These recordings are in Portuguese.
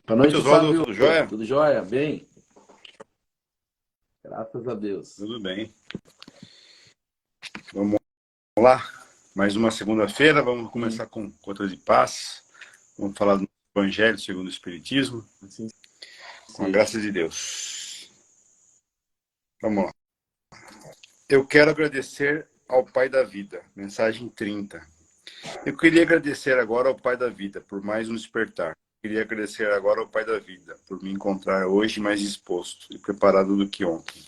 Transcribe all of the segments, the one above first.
Boa Noite, noite, Oswaldo, Fábio. tudo jóia? Tudo jóia? Bem? Graças a Deus. Tudo bem. Vamos lá. Mais uma segunda-feira. Vamos Sim, começar com Conta de Paz. Vamos falar do Evangelho segundo o Espiritismo. assim Com a seja. graça de Deus. Vamos lá. Eu quero agradecer ao Pai da Vida. Mensagem 30. Eu queria agradecer agora ao Pai da Vida por mais um despertar. Queria agradecer agora ao Pai da Vida por me encontrar hoje mais disposto e preparado do que ontem.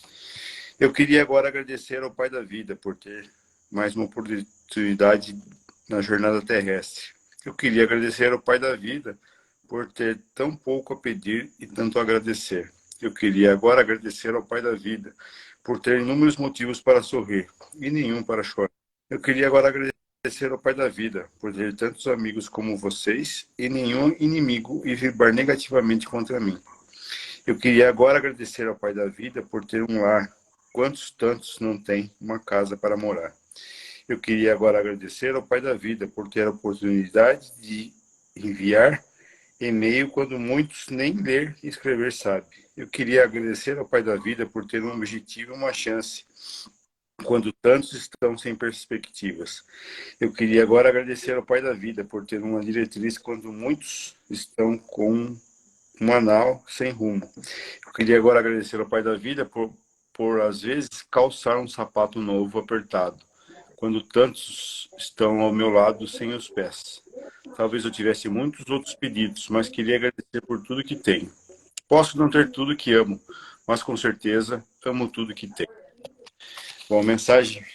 Eu queria agora agradecer ao Pai da Vida por ter mais uma oportunidade na jornada terrestre. Eu queria agradecer ao Pai da Vida por ter tão pouco a pedir e tanto a agradecer. Eu queria agora agradecer ao Pai da Vida por ter inúmeros motivos para sorrir e nenhum para chorar. Eu queria agora agradecer ao Pai da Vida por ter tantos amigos como vocês e nenhum inimigo e vibrar negativamente contra mim. Eu queria agora agradecer ao Pai da Vida por ter um lar. Quantos tantos não têm uma casa para morar? Eu queria agora agradecer ao Pai da Vida por ter a oportunidade de enviar e-mail quando muitos nem ler e escrever sabem. Eu queria agradecer ao Pai da Vida por ter um objetivo e uma chance quando tantos estão sem perspectivas. Eu queria agora agradecer ao Pai da Vida por ter uma diretriz quando muitos estão com um anal sem rumo. Eu queria agora agradecer ao Pai da Vida por às vezes, calçar um sapato novo apertado, quando tantos estão ao meu lado sem os pés. Talvez eu tivesse muitos outros pedidos, mas queria agradecer por tudo que tenho. Posso não ter tudo que amo, mas com certeza amo tudo que tenho. Bom, a mensagem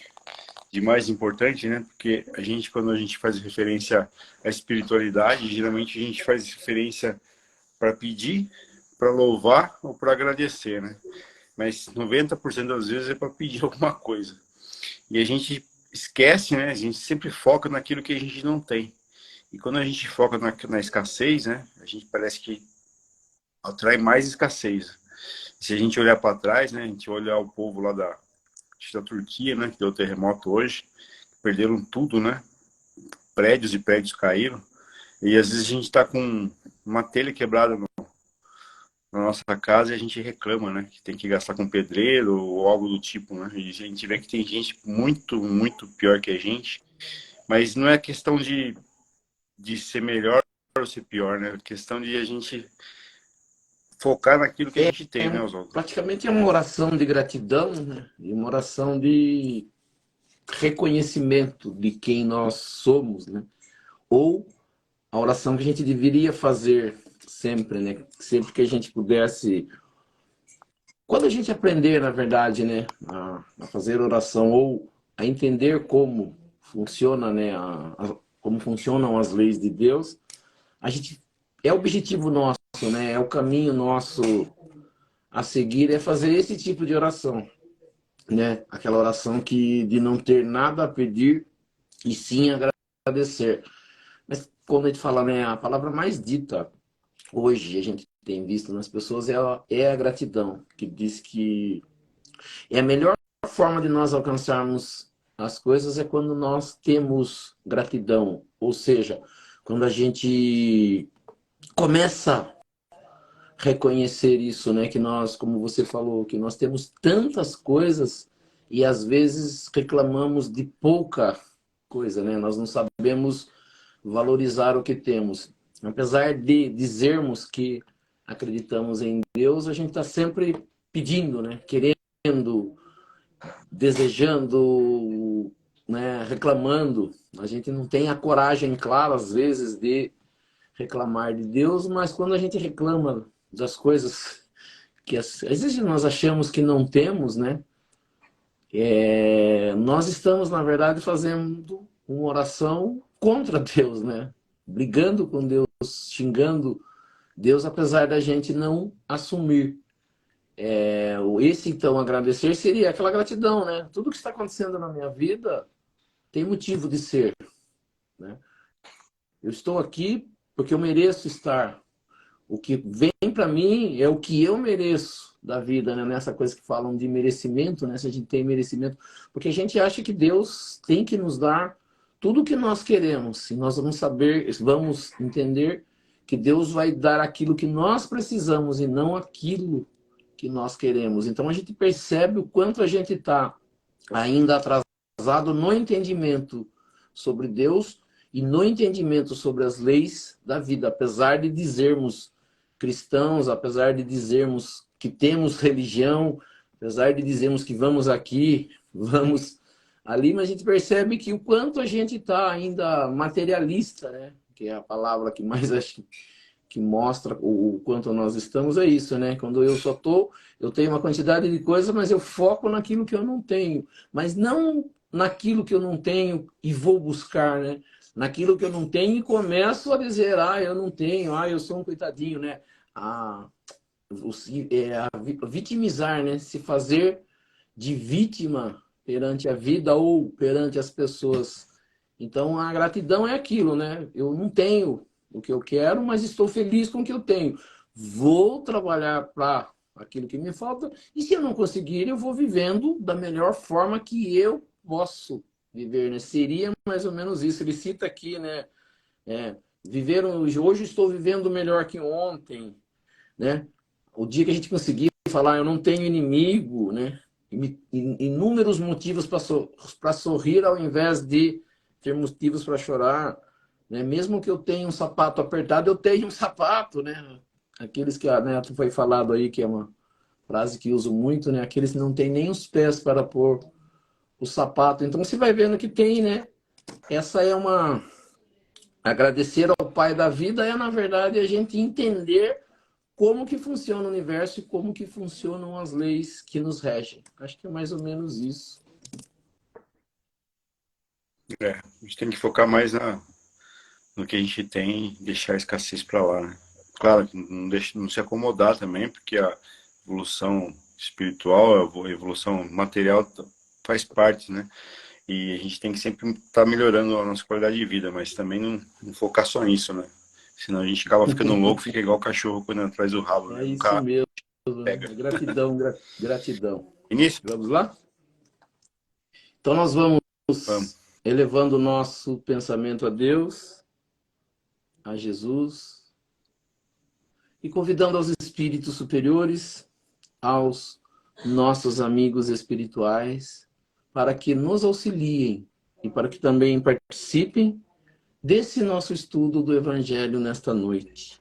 de mais importante, né? Porque a gente, quando a gente faz referência à espiritualidade, geralmente a gente faz referência para pedir, para louvar ou para agradecer, né? Mas 90% das vezes é para pedir alguma coisa. E a gente esquece, né? A gente sempre foca naquilo que a gente não tem. E quando a gente foca na escassez, né? A gente parece que atrai mais escassez. Se a gente olhar para trás, né? A gente olhar o povo lá da Turquia, né? Que deu terremoto hoje, perderam tudo, né? Prédios e prédios caíram. E às vezes a gente está com uma telha quebrada na nossa casa e a gente reclama, né? Que tem que gastar com pedreiro ou algo do tipo, né? E a gente vê que tem gente muito, muito pior que a gente. Mas não é questão de ser melhor ou ser pior, né? É questão de a gente focar naquilo que a É, gente tem, né, Oswaldo? praticamente é uma oração de gratidão, né? E uma oração de reconhecimento de quem nós somos, né? Ou a oração que a gente deveria fazer sempre, né? Sempre que a gente pudesse. Quando a gente aprender, na verdade, né, a fazer oração ou a entender como funciona, né, como funcionam as leis de Deus, a gente é o objetivo nosso, né, é o caminho nosso a seguir é fazer esse tipo de oração, né? Aquela oração que de não ter nada a pedir e sim agradecer. Mas quando a gente fala, né, a palavra mais dita hoje a gente tem visto nas pessoas é a gratidão, que diz que é a melhor forma de nós alcançarmos as coisas é quando nós temos gratidão, ou seja, quando a gente começa a reconhecer isso, né, que nós, como você falou, que nós temos tantas coisas e às vezes reclamamos de pouca coisa, né? Nós não sabemos valorizar o que temos. Apesar de dizermos que acreditamos em Deus, a gente está sempre pedindo, né? Querendo, desejando, né, reclamando. A gente não tem a coragem, claro, às vezes, de reclamar de Deus, mas quando a gente reclama das coisas que às vezes nós achamos que não temos, né? Nós estamos, na verdade, fazendo uma oração contra Deus, né? Brigando com Deus, xingando Deus, apesar da gente não assumir. Esse, então, agradecer seria aquela gratidão, né? Tudo que está acontecendo na minha vida tem motivo de ser, né? Eu estou aqui porque eu mereço estar. O que vem para mim é o que eu mereço da vida, né? Nessa coisa que falam de merecimento, né? Se a gente tem merecimento. Porque a gente acha que Deus tem que nos dar tudo o que nós queremos. E nós vamos saber, vamos entender que Deus vai dar aquilo que nós precisamos e não aquilo que nós queremos. Então a gente percebe o quanto a gente está ainda atrasado no entendimento sobre Deus e no entendimento sobre as leis da vida, apesar de dizermos cristãos, apesar de dizermos que temos religião, apesar de dizermos que vamos aqui, vamos ali, mas a gente percebe que o quanto a gente está ainda materialista, né? Que é a palavra que mais acho que mostra o quanto nós estamos, é isso, né? Quando eu tenho uma quantidade de coisas, mas eu foco naquilo que eu não tenho, mas não naquilo que eu não tenho e vou buscar, né? Naquilo que eu não tenho e começo a dizer, eu não tenho, eu sou um coitadinho, né? A vitimizar, né? Se fazer de vítima perante a vida ou perante as pessoas. Então, a gratidão é aquilo, né? Eu não tenho o que eu quero, mas estou feliz com o que eu tenho. Vou trabalhar para aquilo que me falta, e se eu não conseguir, eu vou vivendo da melhor forma que eu posso viver, né? Seria mais ou menos isso. Ele cita aqui, né? Hoje estou vivendo melhor que ontem, né? O dia que a gente conseguir falar, eu não tenho inimigo, né? Inúmeros motivos para sorrir ao invés de ter motivos para chorar, né? Mesmo que eu tenha um sapato apertado, eu tenho um sapato, né? Aqueles que a Neto foi falado aí, que é uma frase que uso muito, né? Aqueles que não têm nem os pés para pôr o sapato. Então você vai vendo que tem, né? Essa é uma... Agradecer ao Pai da vida é, na verdade, a gente entender como que funciona o universo e como que funcionam as leis que nos regem. Acho que é mais ou menos isso. A gente tem que focar mais no que a gente tem e deixar a escassez para lá, né? Claro, não se acomodar também, porque a evolução espiritual, a evolução material faz parte, né? E a gente tem que sempre estar melhorando a nossa qualidade de vida, mas também não focar só nisso, né? Senão a gente acaba ficando louco, fica igual o cachorro quando atrás do rabo, né? É isso Nunca mesmo. pega. Gratidão, gratidão. Início? Vamos lá? Então nós vamos Vamos. elevando o nosso pensamento a Deus, a Jesus, e convidando aos espíritos superiores, aos nossos amigos espirituais, para que nos auxiliem e para que também participem desse nosso estudo do Evangelho nesta noite.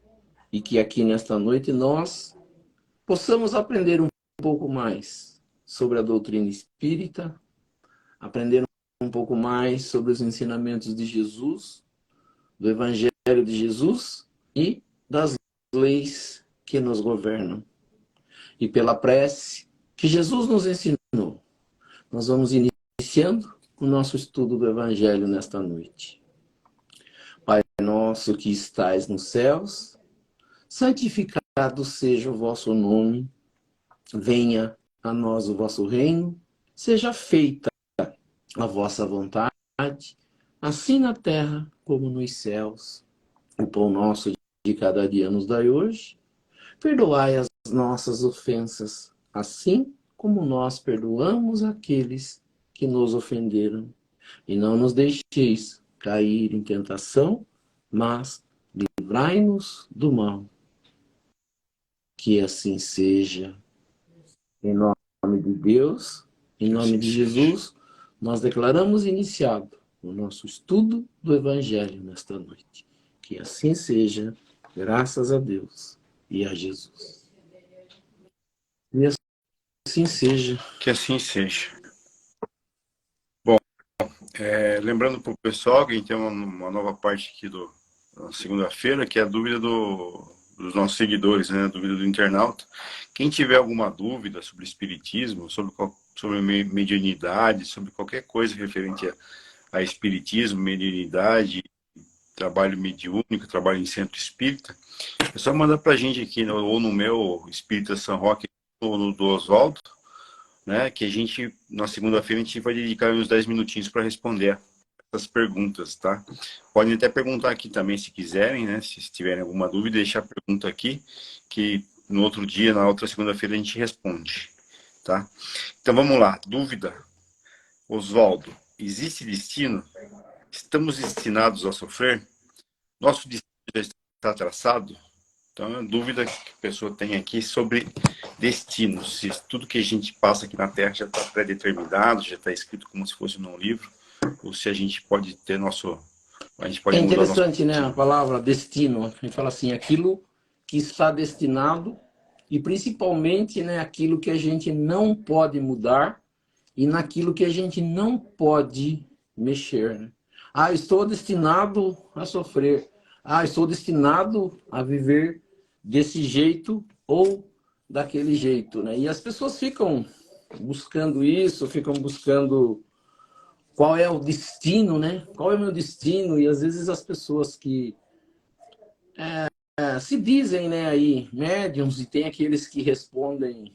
E que aqui nesta noite nós possamos aprender um pouco mais sobre a doutrina espírita, aprender um pouco mais sobre os ensinamentos de Jesus, do Evangelho de Jesus e das leis que nos governam. E pela prece que Jesus nos ensinou, nós vamos iniciando o nosso estudo do Evangelho nesta noite. Pai nosso que estais nos céus, santificado seja o vosso nome, venha a nós o vosso reino, seja feita a vossa vontade, assim na terra como nos céus. O pão nosso de cada dia nos dai hoje, perdoai as nossas ofensas, assim como nós perdoamos aqueles que nos ofenderam. E não nos deixeis cair em tentação, mas livrai-nos do mal. Que assim seja. Em nome de Deus, em nome de Jesus, nós declaramos iniciado o nosso estudo do Evangelho nesta noite. Que assim seja, graças a Deus e a Jesus. E assim seja. Que assim seja. Bom, lembrando para o pessoal que a gente tem uma nova parte aqui na segunda-feira, que é a dúvida dos nossos seguidores, né? A dúvida do internauta. Quem tiver alguma dúvida sobre espiritismo, sobre mediunidade, sobre qualquer coisa referente a espiritismo, mediunidade, trabalho mediúnico, trabalho em centro espírita, é só mandar para a gente aqui, ou no meu Espírita São Roque, ou no do Oswaldo, né? Que a gente, na segunda-feira, a gente vai dedicar uns 10 minutinhos para responder essas perguntas, tá? Podem até perguntar aqui também, se quiserem, né? Se tiverem alguma dúvida, deixar a pergunta aqui, que no outro dia, na outra segunda-feira, a gente responde, tá? Então, vamos lá. Dúvida. Oswaldo, existe destino? Estamos destinados a sofrer? Nosso destino já está traçado. Então, é uma dúvida que a pessoa tem aqui sobre destino. Se tudo que a gente passa aqui na Terra já está pré-determinado, já está escrito como se fosse num livro, ou se a gente pode ter a gente É pode mudar o nosso interessante, né, a destino. palavra destino. A gente fala assim, aquilo que está destinado e principalmente, né, aquilo que a gente não pode mudar e naquilo que a gente não pode mexer, né? Ah, estou destinado a sofrer. Ah, estou destinado a viver desse jeito ou daquele jeito, né? E as pessoas ficam buscando isso, ficam buscando qual é o destino, né? Qual é o meu destino? E às vezes as pessoas que se dizem, né, aí, médiums, e tem aqueles que respondem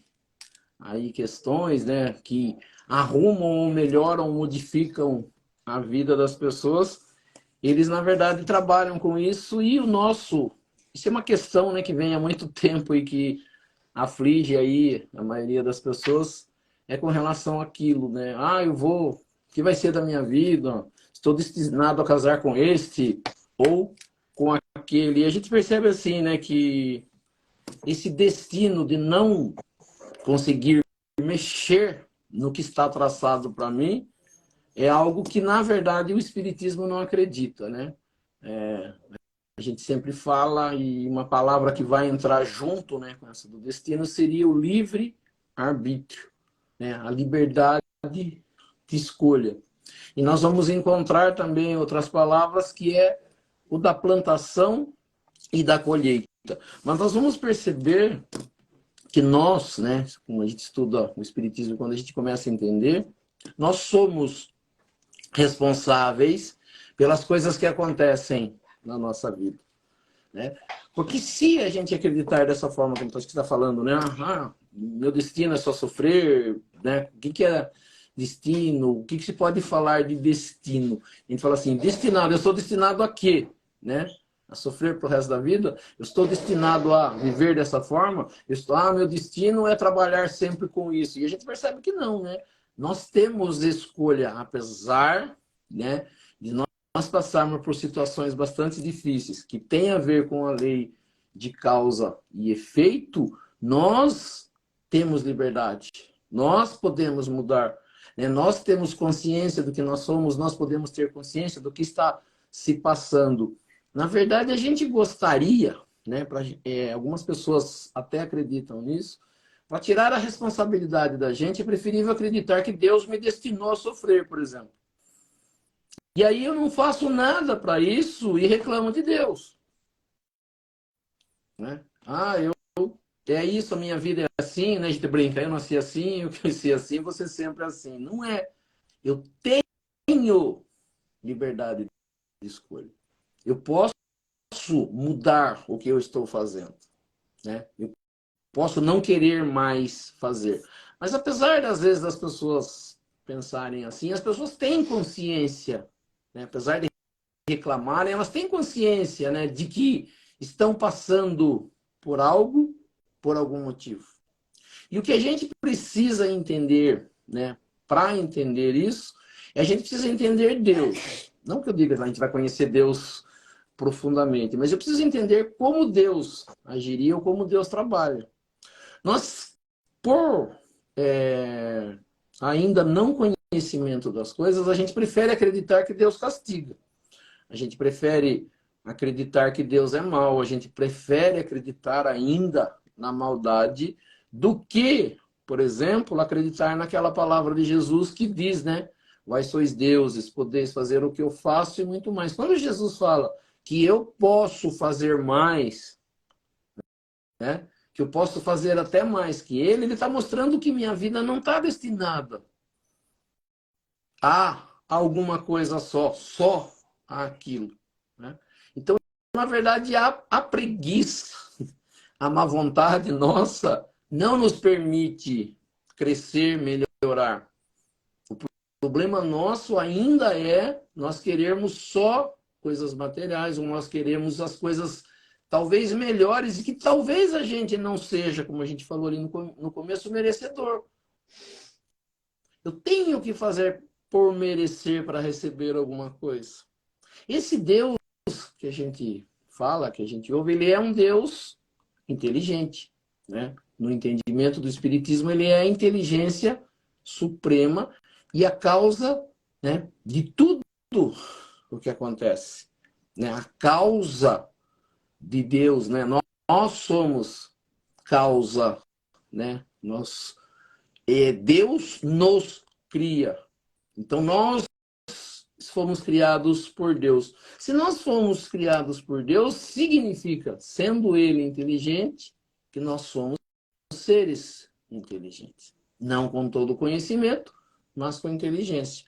aí questões, né, que arrumam ou melhoram, modificam a vida das pessoas, eles na verdade trabalham com isso e o nosso, isso é uma questão, né, que vem há muito tempo e que aflige aí a maioria das pessoas, é com relação àquilo, né? Ah, o que vai ser da minha vida? Estou destinado a casar com este ou com aquele. E a gente percebe assim, né, que esse destino de não conseguir mexer no que está traçado para mim é algo que, na verdade, o Espiritismo não acredita, né? A gente sempre fala, e uma palavra que vai entrar junto, né, com essa do destino seria o livre-arbítrio, né? A liberdade de escolha. E nós vamos encontrar também outras palavras que é o da plantação e da colheita. Mas nós vamos perceber que nós, né, como a gente estuda o Espiritismo, quando a gente começa a entender, nós somos responsáveis pelas coisas que acontecem na nossa vida, né? Porque se a gente acreditar dessa forma como você está falando, né, meu destino é só sofrer, né? O que é destino? O que se pode falar de destino? A gente fala assim, destinado, eu sou destinado a quê, né? A sofrer pro resto da vida? Eu estou destinado a viver dessa forma? Meu destino é trabalhar sempre com isso. E a gente percebe que não, né? Nós temos escolha, apesar, né, de nós passarmos por situações bastante difíceis, que tem a ver com a lei de causa e efeito, nós temos liberdade. Nós podemos mudar, né? Nós temos consciência do que nós somos, nós podemos ter consciência do que está se passando. Na verdade, a gente gostaria, né, algumas pessoas até acreditam nisso, para tirar a responsabilidade da gente, é preferível acreditar que Deus me destinou a sofrer, por exemplo. E aí eu não faço nada para isso e reclamo de Deus, né? É isso, a minha vida é assim, né? A gente brinca, eu nasci assim, eu cresci assim, você sempre assim. Não é. Eu tenho liberdade de escolha. Eu posso mudar o que eu estou fazendo, né? Eu posso não querer mais fazer. Mas apesar das vezes das pessoas pensarem assim, as pessoas têm consciência, né? Apesar de reclamarem, elas têm consciência, né, de que estão passando por algo, por algum motivo. E o que a gente precisa entender, né, para entender isso, é a gente precisa entender Deus. Não que eu diga que a gente vai conhecer Deus profundamente, mas eu preciso entender como Deus agiria ou como Deus trabalha. Nós, por ainda não conhecimento das coisas, a gente prefere acreditar que Deus castiga. A gente prefere acreditar que Deus é mau, a gente prefere acreditar ainda na maldade do que, por exemplo, acreditar naquela palavra de Jesus que diz, né? Vós sois deuses, podeis fazer o que eu faço e muito mais. Quando Jesus fala que eu posso fazer mais, né? Que eu posso fazer até mais que ele está mostrando que minha vida não está destinada a alguma coisa só aquilo, né? Então, na verdade, a preguiça, a má vontade nossa não nos permite crescer, melhorar. O problema nosso ainda é nós querermos só coisas materiais, ou nós queremos as coisas talvez melhores e que talvez a gente não seja, como a gente falou ali no começo, merecedor. Eu tenho que fazer por merecer para receber alguma coisa. Esse Deus que a gente fala, que a gente ouve, ele é um Deus inteligente, né? No entendimento do Espiritismo, ele é a inteligência suprema e a causa, né, de tudo o que acontece, né? A causa de Deus, né? Nós somos causa, né? Deus nos cria. Então nós fomos criados por Deus. Se nós fomos criados por Deus, significa, sendo Ele inteligente, que nós somos seres inteligentes. Não com todo o conhecimento, mas com inteligência.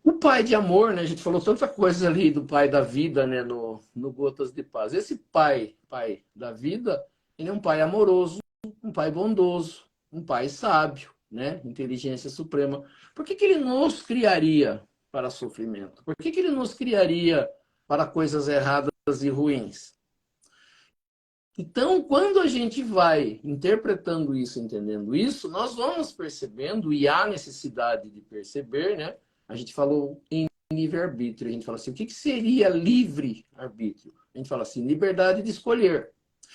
O pai de amor, né? A gente falou tanta coisa ali do pai da vida, né? No Gotas de Paz. Esse pai da vida, ele é um pai amoroso, um pai bondoso, um pai sábio, né? Inteligência suprema. Por que ele nos criaria para sofrimento? Por que ele nos criaria para coisas erradas e ruins? Então, quando a gente vai interpretando isso, entendendo isso, nós vamos percebendo, e há necessidade de perceber, né? A gente falou em livre-arbítrio, a gente fala assim, o que seria livre-arbítrio? A gente fala assim, liberdade de escolher.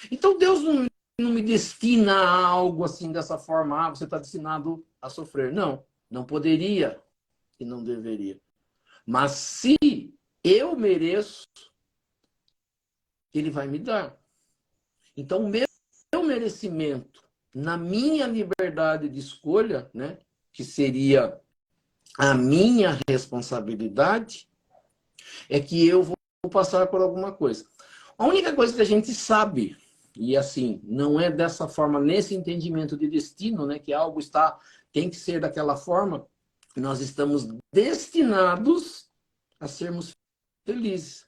Então, Deus não me destina a algo assim, dessa forma, você está destinado a sofrer. Não, não poderia e não deveria. Mas se eu mereço, Ele vai me dar. Então, o meu merecimento, na minha liberdade de escolha, né, que seria a minha responsabilidade, é que eu vou passar por alguma coisa. A única coisa que a gente sabe, e assim, não é dessa forma, nesse entendimento de destino, né, que algo tem que ser daquela forma, nós estamos destinados a sermos felizes.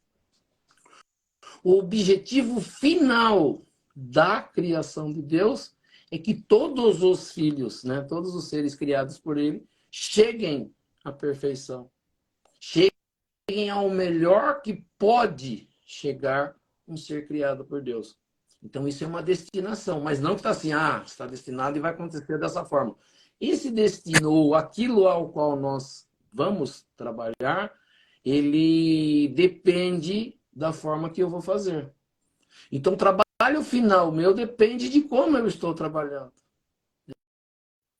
O objetivo final da criação de Deus é que todos os filhos, né, todos os seres criados por Ele, cheguem à perfeição. Cheguem ao melhor que pode chegar um ser criado por Deus. Então isso é uma destinação, mas não que está assim, está destinado e vai acontecer dessa forma. Esse destino, ou aquilo ao qual nós vamos trabalhar, ele depende da forma que eu vou fazer. Então, o trabalho final meu depende de como eu estou trabalhando.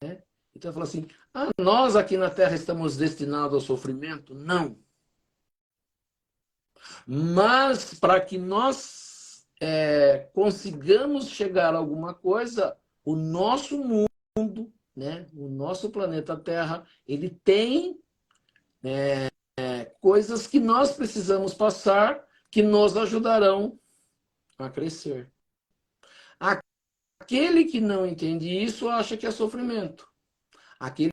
Né? Então, eu falo assim, nós aqui na Terra estamos destinados ao sofrimento? Não. Mas, para que nós consigamos chegar a alguma coisa, o nosso mundo, né, o nosso planeta Terra, ele tem coisas que nós precisamos passar que nos ajudarão a crescer. Aquele que não entende isso acha que é sofrimento. Aquele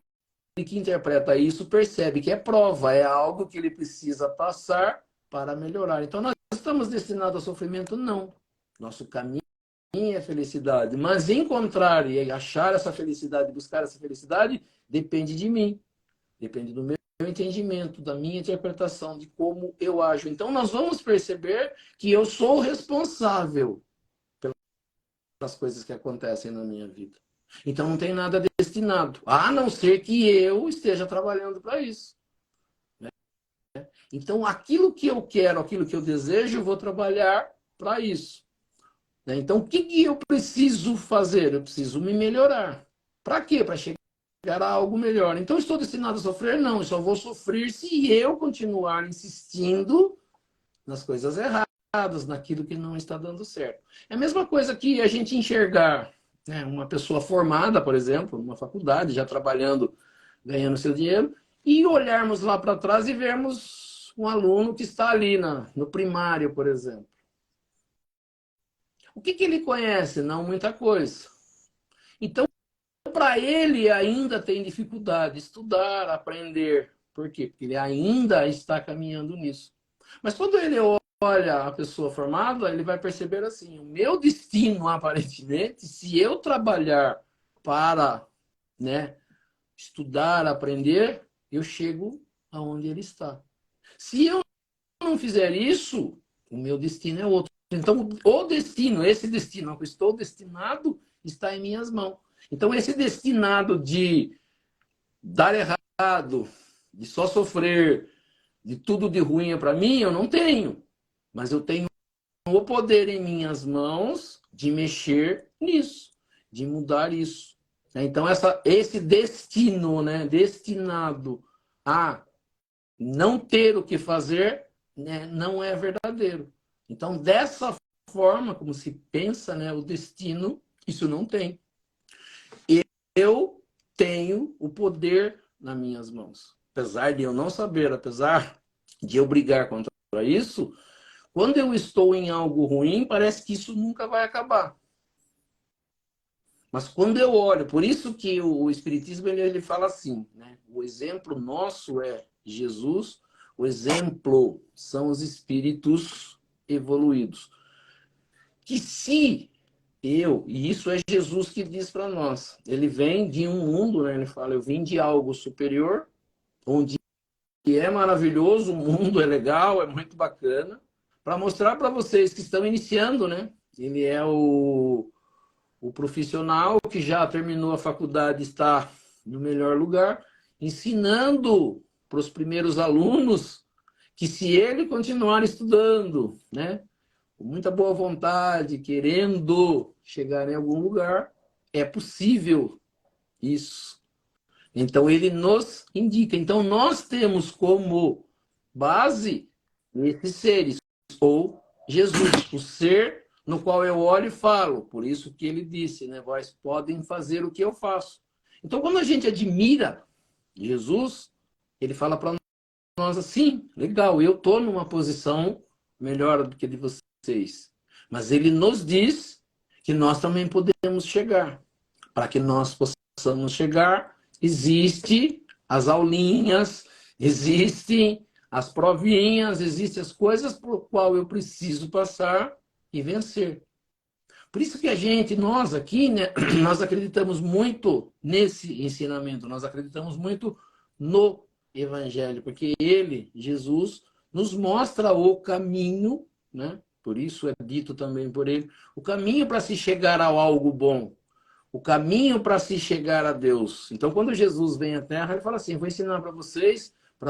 que interpreta isso percebe que é prova, é algo que ele precisa passar para melhorar. Então, nós estamos destinados ao sofrimento? Não. Nosso caminho é felicidade. Mas encontrar e achar essa felicidade, buscar essa felicidade, depende de mim. Depende do meu entendimento, da minha interpretação, de como eu ajo. Então, nós vamos perceber que eu sou responsável pelas coisas que acontecem na minha vida. Então, não tem nada destinado, a não ser que eu esteja trabalhando para isso. Né? Então, aquilo que eu quero, aquilo que eu desejo, eu vou trabalhar para isso. Né? Então, o que eu preciso fazer? Eu preciso me melhorar. Para quê? Para chegar a algo melhor. Então, estou destinado a sofrer? Não, eu só vou sofrer se eu continuar insistindo nas coisas erradas, naquilo que não está dando certo. É a mesma coisa que a gente enxergar, né, uma pessoa formada, por exemplo, numa faculdade, já trabalhando, ganhando seu dinheiro, e olharmos lá para trás e vermos um aluno que está ali no primário, por exemplo. O que ele conhece? Não muita coisa. Então, para ele ainda tem dificuldade de estudar, aprender. Por quê? Porque ele ainda está caminhando nisso. Mas quando ele olha a pessoa formada, ele vai perceber assim, o meu destino, aparentemente, se eu trabalhar para, né, estudar, aprender, eu chego aonde ele está. Se eu não fizer isso, o meu destino é outro. Então, o destino, esse destino ao que estou destinado, está em minhas mãos. Então, esse destinado de dar errado, de só sofrer, de tudo de ruim para mim, eu não tenho. Mas eu tenho o poder em minhas mãos de mexer nisso, de mudar isso. Então, esse destino, né, destinado a não ter o que fazer, né, não é verdadeiro. Então, dessa forma, como se pensa, né, o destino, isso não tem. Eu tenho o poder nas minhas mãos. Apesar de eu não saber, apesar de eu brigar contra isso, quando eu estou em algo ruim, parece que isso nunca vai acabar. Mas quando eu olho, por isso que o Espiritismo ele fala assim, né? O exemplo nosso é Jesus, o exemplo são os espíritos evoluídos. Que se e isso é Jesus que diz para nós, ele vem de um mundo, né? Ele fala, eu vim de algo superior, onde é maravilhoso, o mundo é legal, é muito bacana, para mostrar para vocês que estão iniciando, né? Ele é o profissional que já terminou a faculdade, está no melhor lugar, ensinando para os primeiros alunos que se ele continuar estudando, né, com muita boa vontade, querendo chegar em algum lugar, é possível isso. Então ele nos indica. Então nós temos como base esses seres, ou Jesus, o ser no qual eu olho e falo. Por isso que ele disse, né? Vós podem fazer o que eu faço. Então quando a gente admira Jesus, ele fala para nós assim, legal, eu estou numa posição melhor do que a de vocês. Mas ele nos diz que nós também podemos chegar. Para que nós possamos chegar, existe as aulinhas, existem as provinhas, existem as coisas por qual eu preciso passar e vencer. Por isso que nós aqui, né, nós acreditamos muito nesse ensinamento, nós acreditamos muito no Evangelho, porque ele, Jesus, nos mostra o caminho, né? Por isso é dito também por ele, o caminho para se chegar a algo bom, o caminho para se chegar a Deus. Então, quando Jesus vem à Terra, ele fala assim, vou ensinar para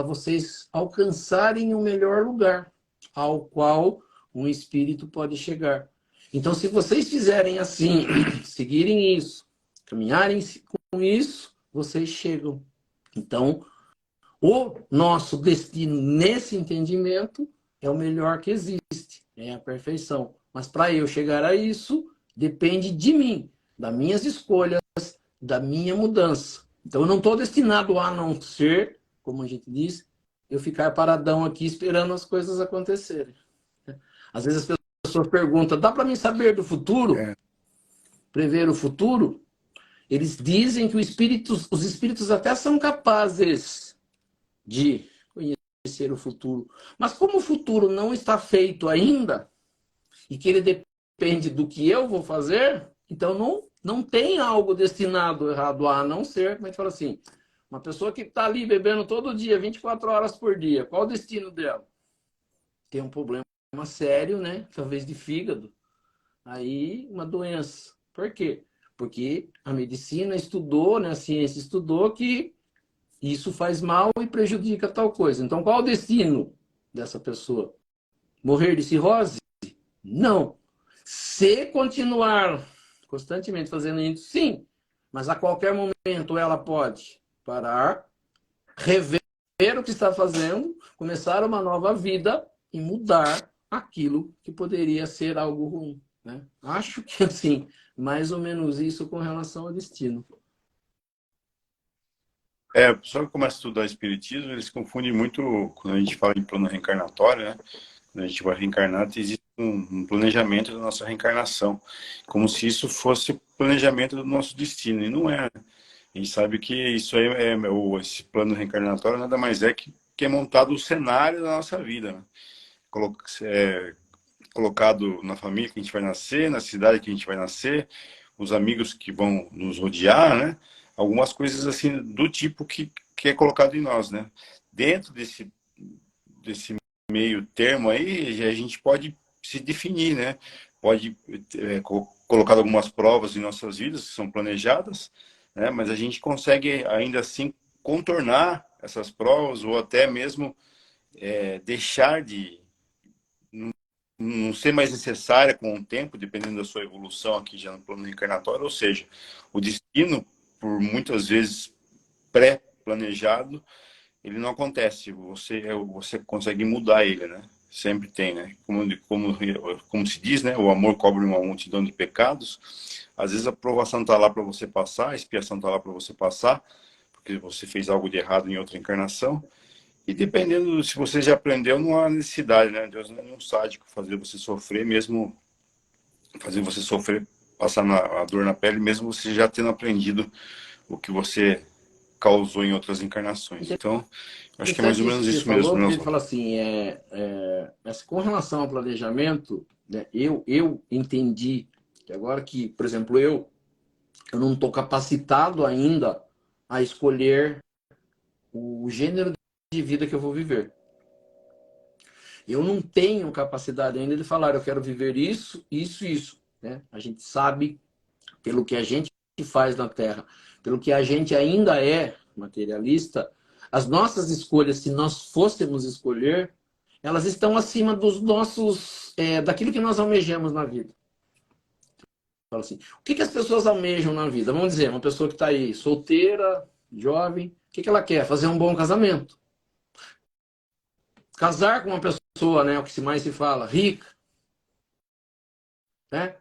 vocês alcançarem o melhor lugar ao qual um espírito pode chegar. Então, se vocês fizerem assim, seguirem isso, caminharem com isso, vocês chegam. Então, o nosso destino nesse entendimento é o melhor que existe, é a perfeição. Mas para eu chegar a isso, depende de mim, das minhas escolhas, da minha mudança. Então, eu não estou destinado a não ser, como a gente diz, eu ficar paradão aqui esperando as coisas acontecerem. Às vezes as pessoas perguntam, dá para mim saber do futuro? Prever o futuro? Eles dizem que os espíritos até são capazes de conhecer o futuro. Mas como o futuro não está feito ainda, e que ele depende do que eu vou fazer, então não tem algo destinado errado a não ser, como a gente fala assim, uma pessoa que está ali bebendo todo dia, 24 horas por dia, qual o destino dela? Tem um problema sério, né? Talvez de fígado. Aí, uma doença. Por quê? Porque a medicina estudou, né? A ciência estudou que isso faz mal e prejudica tal coisa. Então, qual o destino dessa pessoa? Morrer de cirrose? Não. Se continuar constantemente fazendo isso, sim. Mas a qualquer momento ela pode parar, rever o que está fazendo, começar uma nova vida e mudar aquilo que poderia ser algo ruim. Né? Acho que, assim, mais ou menos isso com relação ao destino. O pessoal que começa a estudar espiritismo, eles confundem muito quando a gente fala em plano reencarnatório, né? Quando a gente vai reencarnar, existe um planejamento da nossa reencarnação, como se isso fosse planejamento do nosso destino, e não é. A gente sabe que isso aí esse plano reencarnatório nada mais é que é montado o cenário da nossa vida, né? Colocado na família que a gente vai nascer, na cidade que a gente vai nascer, os amigos que vão nos rodear, né? Algumas coisas assim do tipo que é colocado em nós, né? Dentro desse meio termo aí, a gente pode se definir, né? Pode colocar algumas provas em nossas vidas que são planejadas, né? Mas a gente consegue ainda assim contornar essas provas ou até mesmo deixar de não ser mais necessária com o tempo, dependendo da sua evolução aqui já no plano reencarnatório, ou seja, o destino, por muitas vezes pré-planejado, ele não acontece, você consegue mudar ele, né? Sempre tem, né? Como se diz, né? O amor cobre uma multidão de pecados. Às vezes a provação está lá para você passar, a expiação está lá para você passar, porque você fez algo de errado em outra encarnação. E dependendo, se você já aprendeu, não há necessidade, né? Deus não é nenhum sádico fazer você sofrer, mesmo fazer você sofrer, passar a dor na pele, mesmo você já tendo aprendido o que você causou em outras encarnações. Então, acho que é mais ou Interessante isso menos que você isso mesmo, falou, né, porque ele Oswaldo? fala assim, mas com relação ao planejamento, né, eu entendi que agora que, por exemplo, eu não estou capacitado ainda a escolher o gênero de vida que eu vou viver. Eu não tenho capacidade ainda de falar, eu quero viver isso, isso, isso. Né? A gente sabe, pelo que a gente faz na Terra, pelo que a gente ainda é materialista, as nossas escolhas, se nós fôssemos escolher, elas estão acima dos nossos, daquilo que nós almejamos na vida. Fala assim, o que as pessoas almejam na vida? Vamos dizer, uma pessoa que está aí, solteira, jovem, o que ela quer? Fazer um bom casamento. Casar com uma pessoa, né, o que mais se fala, rica, né?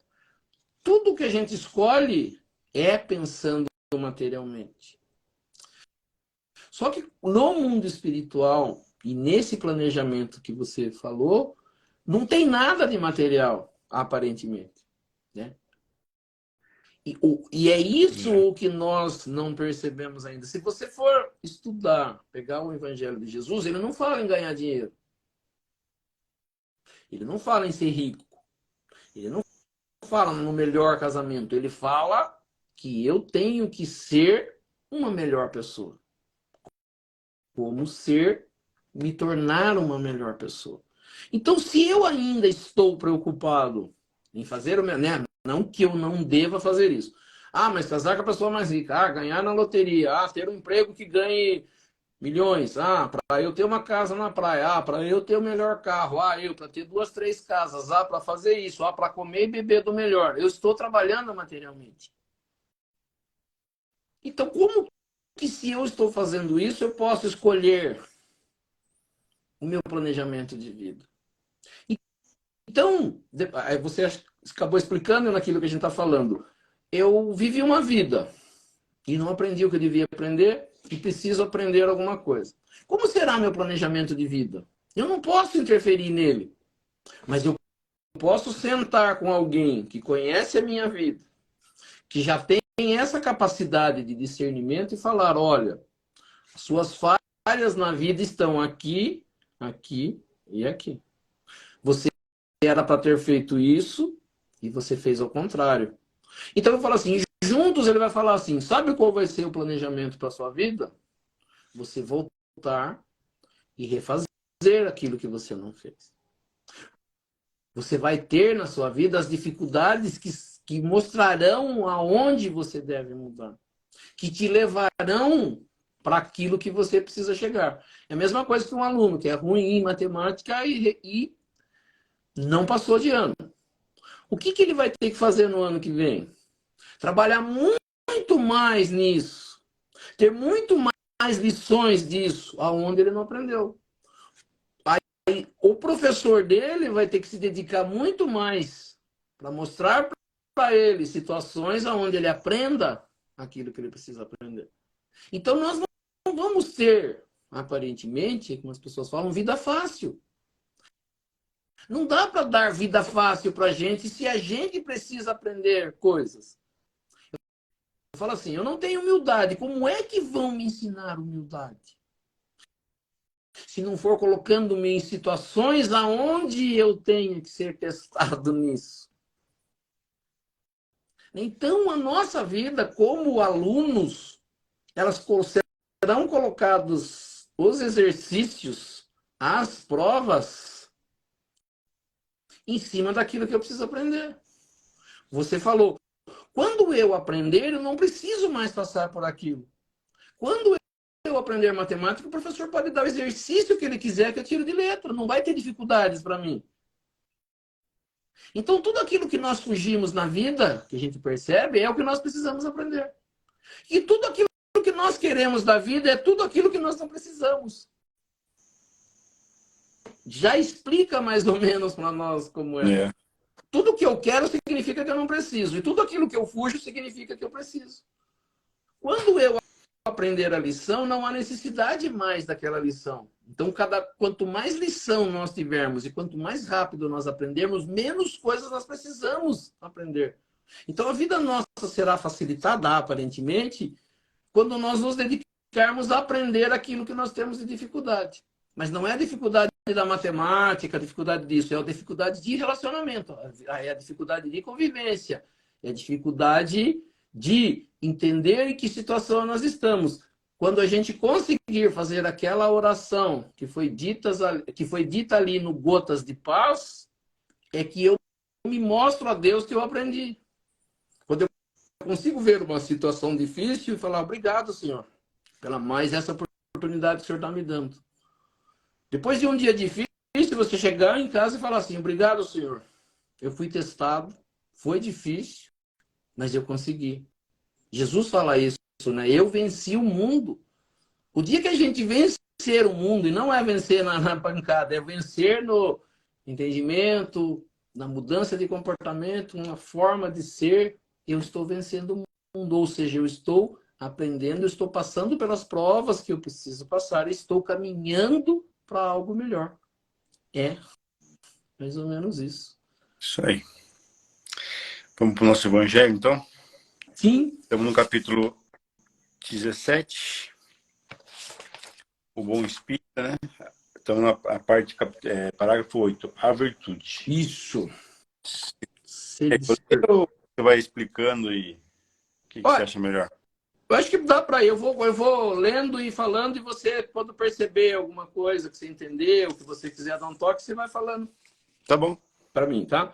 Tudo que a gente escolhe é pensando materialmente. Só que no mundo espiritual e nesse planejamento que você falou, não tem nada de material, aparentemente. Né? E é isso o que nós não percebemos ainda. Se você for estudar, pegar o Evangelho de Jesus, ele não fala em ganhar dinheiro. Ele não fala em ser rico. Ele não fala no melhor casamento. Ele fala que eu tenho que ser uma melhor pessoa. Como ser, me tornar uma melhor pessoa. Então, se eu ainda estou preocupado em fazer o meu, né? Não que eu não deva fazer isso. Ah, mas casar com a pessoa mais rica. Ah, ganhar na loteria. Ah, ter um emprego que ganhe milhões. Ah, para eu ter uma casa na praia. Ah, para eu ter o melhor carro. Ah, eu para ter 2, 3 casas. Ah, para fazer isso. Ah, para comer e beber do melhor. Eu estou trabalhando materialmente. Então, como que se eu estou fazendo isso, eu posso escolher o meu planejamento de vida? Então, você acabou explicando naquilo que a gente está falando. Eu vivi uma vida e não aprendi o que eu devia aprender e preciso aprender alguma coisa. Como será meu planejamento de vida? Eu não posso interferir nele, mas eu posso sentar com alguém que conhece a minha vida, que já tem essa capacidade de discernimento e falar, olha, suas falhas na vida estão aqui, aqui e aqui. Você era para ter feito isso e você fez ao contrário. Então eu falo assim, juntos ele vai falar assim, sabe qual vai ser o planejamento para sua vida? Você voltar e refazer aquilo que você não fez. Você vai ter na sua vida as dificuldades que mostrarão aonde você deve mudar, que te levarão para aquilo que você precisa chegar. É a mesma coisa que um aluno que é ruim em matemática e não passou de ano. O que ele vai ter que fazer no ano que vem? Trabalhar muito mais nisso. Ter muito mais lições disso, aonde ele não aprendeu. Aí, o professor dele vai ter que se dedicar muito mais para mostrar para ele situações aonde ele aprenda aquilo que ele precisa aprender. Então, nós não vamos ter, aparentemente, como as pessoas falam, vida fácil. Não dá para dar vida fácil para a gente se a gente precisa aprender coisas. Eu falo assim, eu não tenho humildade. Como é que vão me ensinar humildade? Se não for colocando-me em situações aonde eu tenho que ser testado nisso. Então, a nossa vida como alunos, elas serão colocados os exercícios, as provas, em cima daquilo que eu preciso aprender. Você falou, quando eu aprender, eu não preciso mais passar por aquilo. Quando eu aprender matemática, o professor pode dar o exercício que ele quiser que eu tiro de letra. Não vai ter dificuldades para mim. Então, tudo aquilo que nós fugimos na vida, que a gente percebe, é o que nós precisamos aprender. E tudo aquilo que nós queremos da vida é tudo aquilo que nós não precisamos. Já explica mais ou menos para nós como é. Tudo que eu quero significa que eu não preciso. E tudo aquilo que eu fujo significa que eu preciso. Quando eu aprender a lição, não há necessidade mais daquela lição. Então, quanto mais lição nós tivermos e quanto mais rápido nós aprendermos, menos coisas nós precisamos aprender. Então, a vida nossa será facilitada, aparentemente, quando nós nos dedicarmos a aprender aquilo que nós temos de dificuldade. Mas não é a dificuldade da matemática, a dificuldade disso, é a dificuldade de relacionamento, é a dificuldade de convivência, é a dificuldade de entender em que situação nós estamos. Quando a gente conseguir fazer aquela oração que foi dita ali no Gotas de Paz, é que eu me mostro a Deus que eu aprendi. Quando eu consigo ver uma situação difícil e falar, obrigado, Senhor, pela mais essa oportunidade que o Senhor está me dando. Depois de um dia difícil, você chegar em casa e falar assim, obrigado, Senhor, eu fui testado, foi difícil, mas eu consegui. Jesus fala isso, né? Eu venci o mundo. O dia que a gente vencer o mundo, e não é vencer na pancada, é vencer no entendimento, na mudança de comportamento, na forma de ser, eu estou vencendo o mundo. Ou seja, eu estou aprendendo, eu estou passando pelas provas que eu preciso passar, estou caminhando para algo melhor. É mais ou menos isso. Isso aí. Vamos para o nosso evangelho, então? Sim. Estamos no capítulo 17. O bom espírito, né? Estamos na parte, parágrafo 8. A virtude. Isso. Você vai explicando e o que você acha melhor? Eu acho que dá para eu vou lendo e falando, e você, quando perceber alguma coisa que você entendeu, que você quiser dar um toque, você vai falando. Tá bom. Para mim, tá?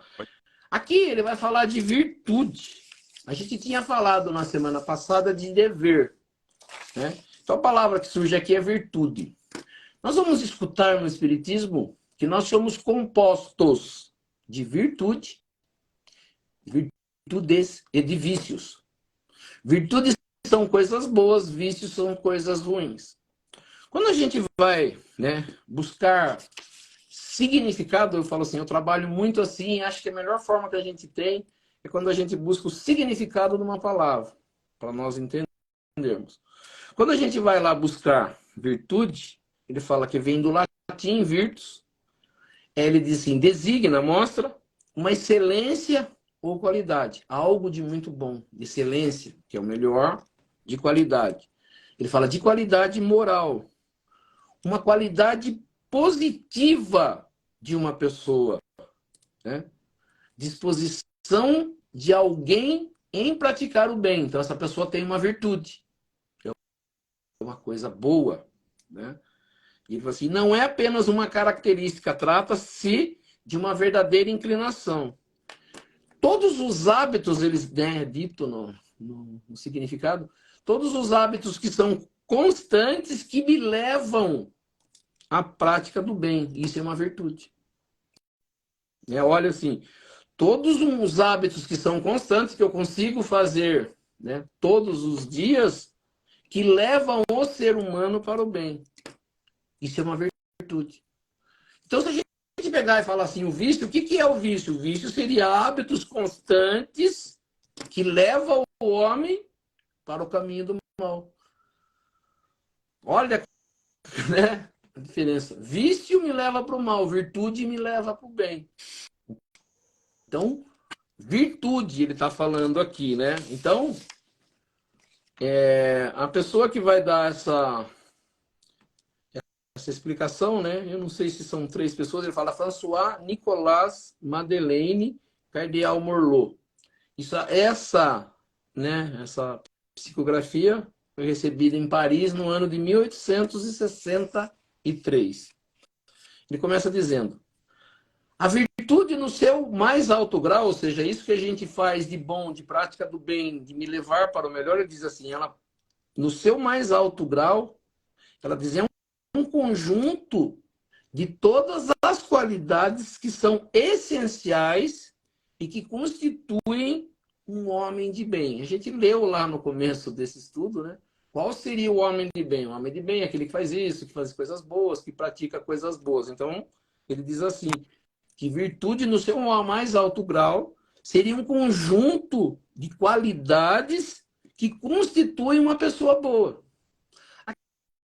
Aqui ele vai falar de virtude. A gente tinha falado na semana passada de dever, né? Então a palavra que surge aqui é virtude. Nós vamos escutar no Espiritismo que nós somos compostos de virtude, virtudes e de vícios. Virtudes são coisas boas, vícios são coisas ruins. Quando a gente vai, né, buscar significado, eu falo assim, eu trabalho muito assim, acho que a melhor forma que a gente tem é quando a gente busca o significado de uma palavra, para nós entendermos. Quando a gente vai lá buscar virtude, ele fala que vem do latim virtus, ele diz assim, designa, mostra uma excelência ou qualidade, algo de muito bom, excelência, que é o melhor, de qualidade. Ele fala de qualidade moral, uma qualidade positiva de uma pessoa, né? Disposição de alguém em praticar o bem. Então, essa pessoa tem uma virtude, é uma coisa boa, né? E ele fala assim, não é apenas uma característica, trata-se de uma verdadeira inclinação. Todos os hábitos, eles, né, dito no significado, todos os hábitos que são constantes, que me levam à prática do bem. Isso é uma virtude. Olha assim, todos os hábitos que são constantes, que eu consigo fazer, né, todos os dias, que levam o ser humano para o bem. Isso é uma virtude. Então, se a gente pegar e falar assim, o vício, o que é o vício? O vício seria hábitos constantes que levam o homem para o caminho do mal. Olha, né, a diferença. Vício me leva para o mal, virtude me leva para o bem. Então, virtude ele está falando aqui, né? Então, a pessoa que vai dar essa explicação, né? Eu não sei se são 3 pessoas, ele fala François Nicolas Madeleine Cardeal Morlot. Essa psicografia foi recebida em Paris no ano de 1863. Ele começa dizendo, a virtude no seu mais alto grau, ou seja, isso que a gente faz de bom, de prática do bem, de me levar para o melhor, ele diz assim, ela, no seu mais alto grau, ela diz, é um conjunto de todas as qualidades que são essenciais e que constituem um homem de bem. A gente leu lá no começo desse estudo, né? Qual seria o homem de bem? O homem de bem é aquele que faz isso, que faz coisas boas, que pratica coisas boas. Então, ele diz assim, que virtude no seu mais alto grau seria um conjunto de qualidades que constituem uma pessoa boa.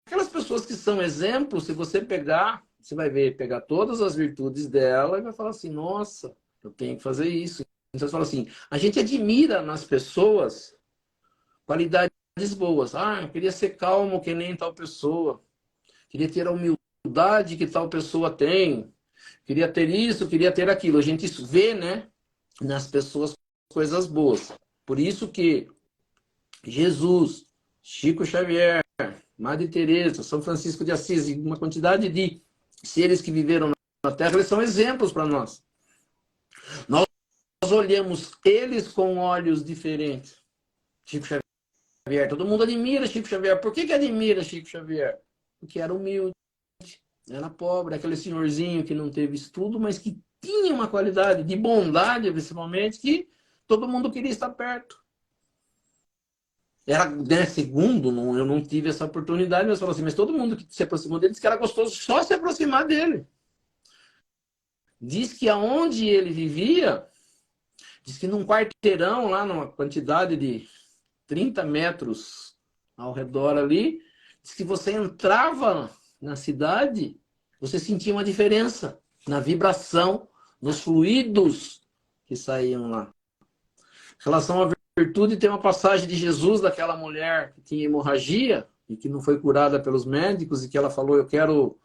Aquelas pessoas que são exemplos, se você pegar, você vai ver, pegar todas as virtudes dela e vai falar assim, nossa, eu tenho que fazer isso. Então você fala assim, a gente admira nas pessoas qualidades boas. Ah, eu queria ser calmo que nem tal pessoa. Queria ter a humildade que tal pessoa tem. Queria ter isso, queria ter aquilo. A gente vê, né, nas pessoas coisas boas. Por isso que Jesus, Chico Xavier, Madre Teresa, São Francisco de Assis, e uma quantidade de seres que viveram na Terra, eles são exemplos para nós. Nós olhamos eles com olhos diferentes. Chico Xavier, todo mundo admira Chico Xavier. Por que admira Chico Xavier? Porque era humilde, era pobre, aquele senhorzinho que não teve estudo, mas que tinha uma qualidade de bondade, principalmente, que todo mundo queria estar perto. Era, né, segundo, eu não tive essa oportunidade, mas falou assim, mas todo mundo que se aproximou dele disse que era gostoso só se aproximar dele. Diz que aonde ele vivia, diz que num quarteirão, lá numa quantidade de 30 metros ao redor ali, diz que você entrava na cidade, você sentia uma diferença na vibração, nos fluidos que saíam lá. Em relação à virtude, tem uma passagem de Jesus daquela mulher que tinha hemorragia e que não foi curada pelos médicos e que ela falou, eu quero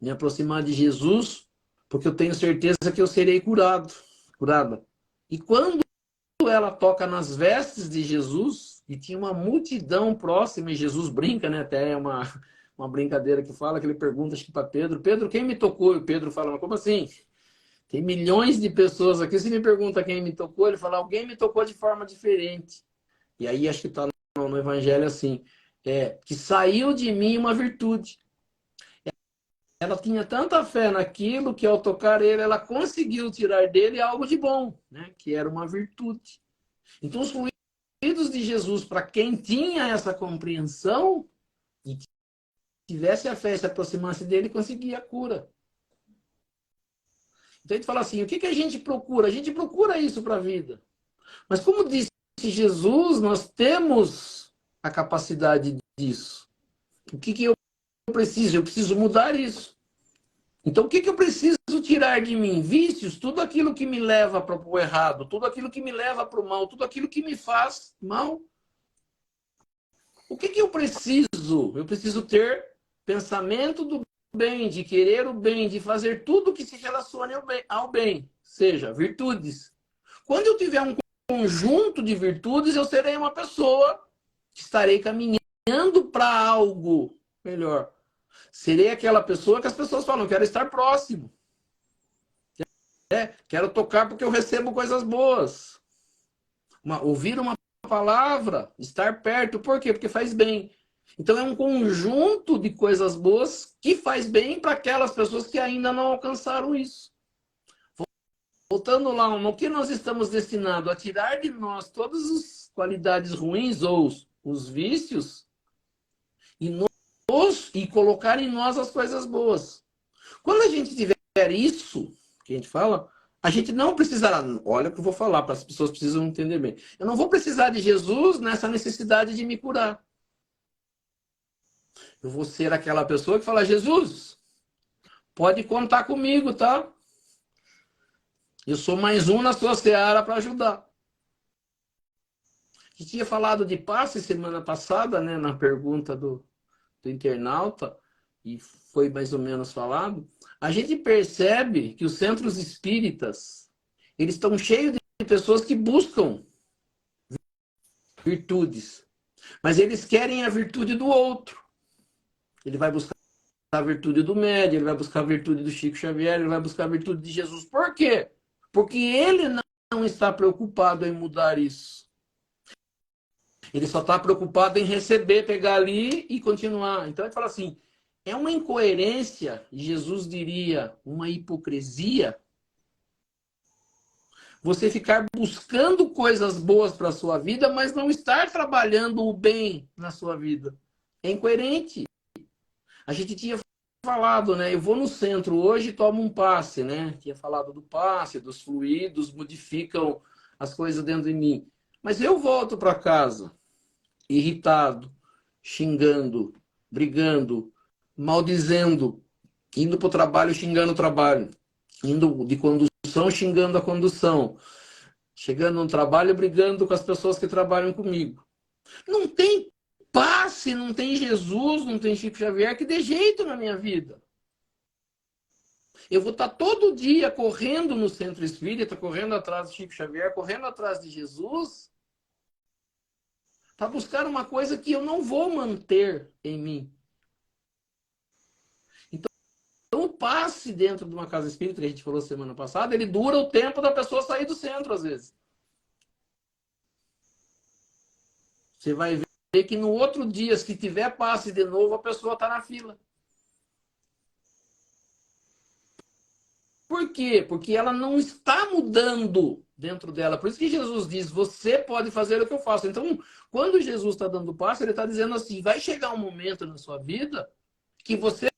me aproximar de Jesus porque eu tenho certeza que eu serei curada. E quando ela toca nas vestes de Jesus, e tinha uma multidão próxima, e Jesus brinca, né? Até é uma brincadeira que fala, que ele pergunta acho que para Pedro, Pedro, quem me tocou? E Pedro fala, mas como assim? Tem milhões de pessoas aqui, se me pergunta quem me tocou, ele fala, alguém me tocou de forma diferente. E aí acho que está no Evangelho assim, que saiu de mim uma virtude. Ela tinha tanta fé naquilo que ao tocar ele, ela conseguiu tirar dele algo de bom, né? Que era uma virtude. Então os fluidos de Jesus, para quem tinha essa compreensão e tivesse a fé e se aproximasse dele, conseguia a cura. Então a gente fala assim, o que a gente procura? A gente procura isso para a vida. Mas como disse Jesus, nós temos a capacidade disso. O que eu preciso? Eu preciso mudar isso. Então o que eu preciso tirar de mim? Vícios, tudo aquilo que me leva para o errado, tudo aquilo que me leva para o mal, tudo aquilo que me faz mal. O que eu preciso? Eu preciso ter pensamento do bem, de querer o bem, de fazer tudo que se relacione ao bem, seja, virtudes. Quando eu tiver um conjunto de virtudes, eu serei uma pessoa que estarei caminhando para algo melhor. Serei aquela pessoa que as pessoas falam, quero estar próximo. Quero tocar porque eu recebo coisas boas. Ouvir uma palavra, estar perto, por quê? Porque faz bem. Então é um conjunto de coisas boas que faz bem para aquelas pessoas que ainda não alcançaram isso. Voltando lá, no que nós estamos destinados a tirar de nós todas as qualidades ruins ou os vícios e colocar em nós as coisas boas. Quando a gente tiver isso, que a gente fala, a gente não precisará, olha o que eu vou falar, para as pessoas precisam entender bem. Eu não vou precisar de Jesus nessa necessidade de me curar. Eu vou ser aquela pessoa que fala, Jesus, pode contar comigo, tá? Eu sou mais um na sua seara para ajudar. A gente tinha falado de passe semana passada, né, na pergunta do internauta, e foi mais ou menos falado. A gente percebe que os centros espíritas, eles estão cheios de pessoas que buscam virtudes, mas eles querem a virtude do outro. Ele vai buscar a virtude do médium, ele vai buscar a virtude do Chico Xavier, ele vai buscar a virtude de Jesus. Por quê? Porque ele não está preocupado em mudar isso. Ele só está preocupado em receber, pegar ali e continuar. Então ele fala assim, é uma incoerência, Jesus diria, uma hipocrisia, você ficar buscando coisas boas para a sua vida, mas não estar trabalhando o bem na sua vida. É incoerente. A gente tinha falado, né? Eu vou no centro hoje e tomo um passe, né? Tinha falado do passe, dos fluidos, modificam as coisas dentro de mim. Mas eu volto para casa irritado, xingando, brigando, maldizendo, indo para o trabalho xingando o trabalho, indo de condução xingando a condução, chegando no trabalho brigando com as pessoas que trabalham comigo. Não tem passe, não tem Jesus, não tem Chico Xavier que dê jeito na minha vida. Eu vou estar todo dia correndo no centro espírita, correndo atrás de Chico Xavier, correndo atrás de Jesus, para buscar uma coisa que eu não vou manter em mim. Então, o passe dentro de uma casa espírita, que a gente falou semana passada, ele dura o tempo da pessoa sair do centro, às vezes. Você vai ver que no outro dia, se tiver passe de novo, a pessoa está na fila. Por quê? Porque ela não está mudando dentro dela. Por isso que Jesus diz, você pode fazer o que eu faço. Então, quando Jesus está dando passo, ele está dizendo assim, vai chegar um momento na sua vida que você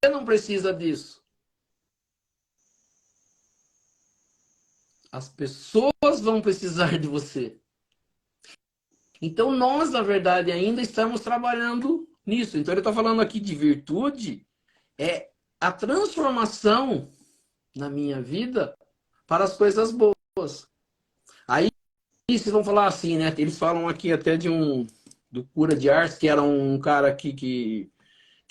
não precisa disso. As pessoas vão precisar de você. Então, nós, na verdade, ainda estamos trabalhando nisso. Então, ele está falando aqui de virtude, é a transformação na minha vida para as coisas boas. Aí, vocês vão falar assim, né? Eles falam aqui até do cura de Ars, que era um cara aqui que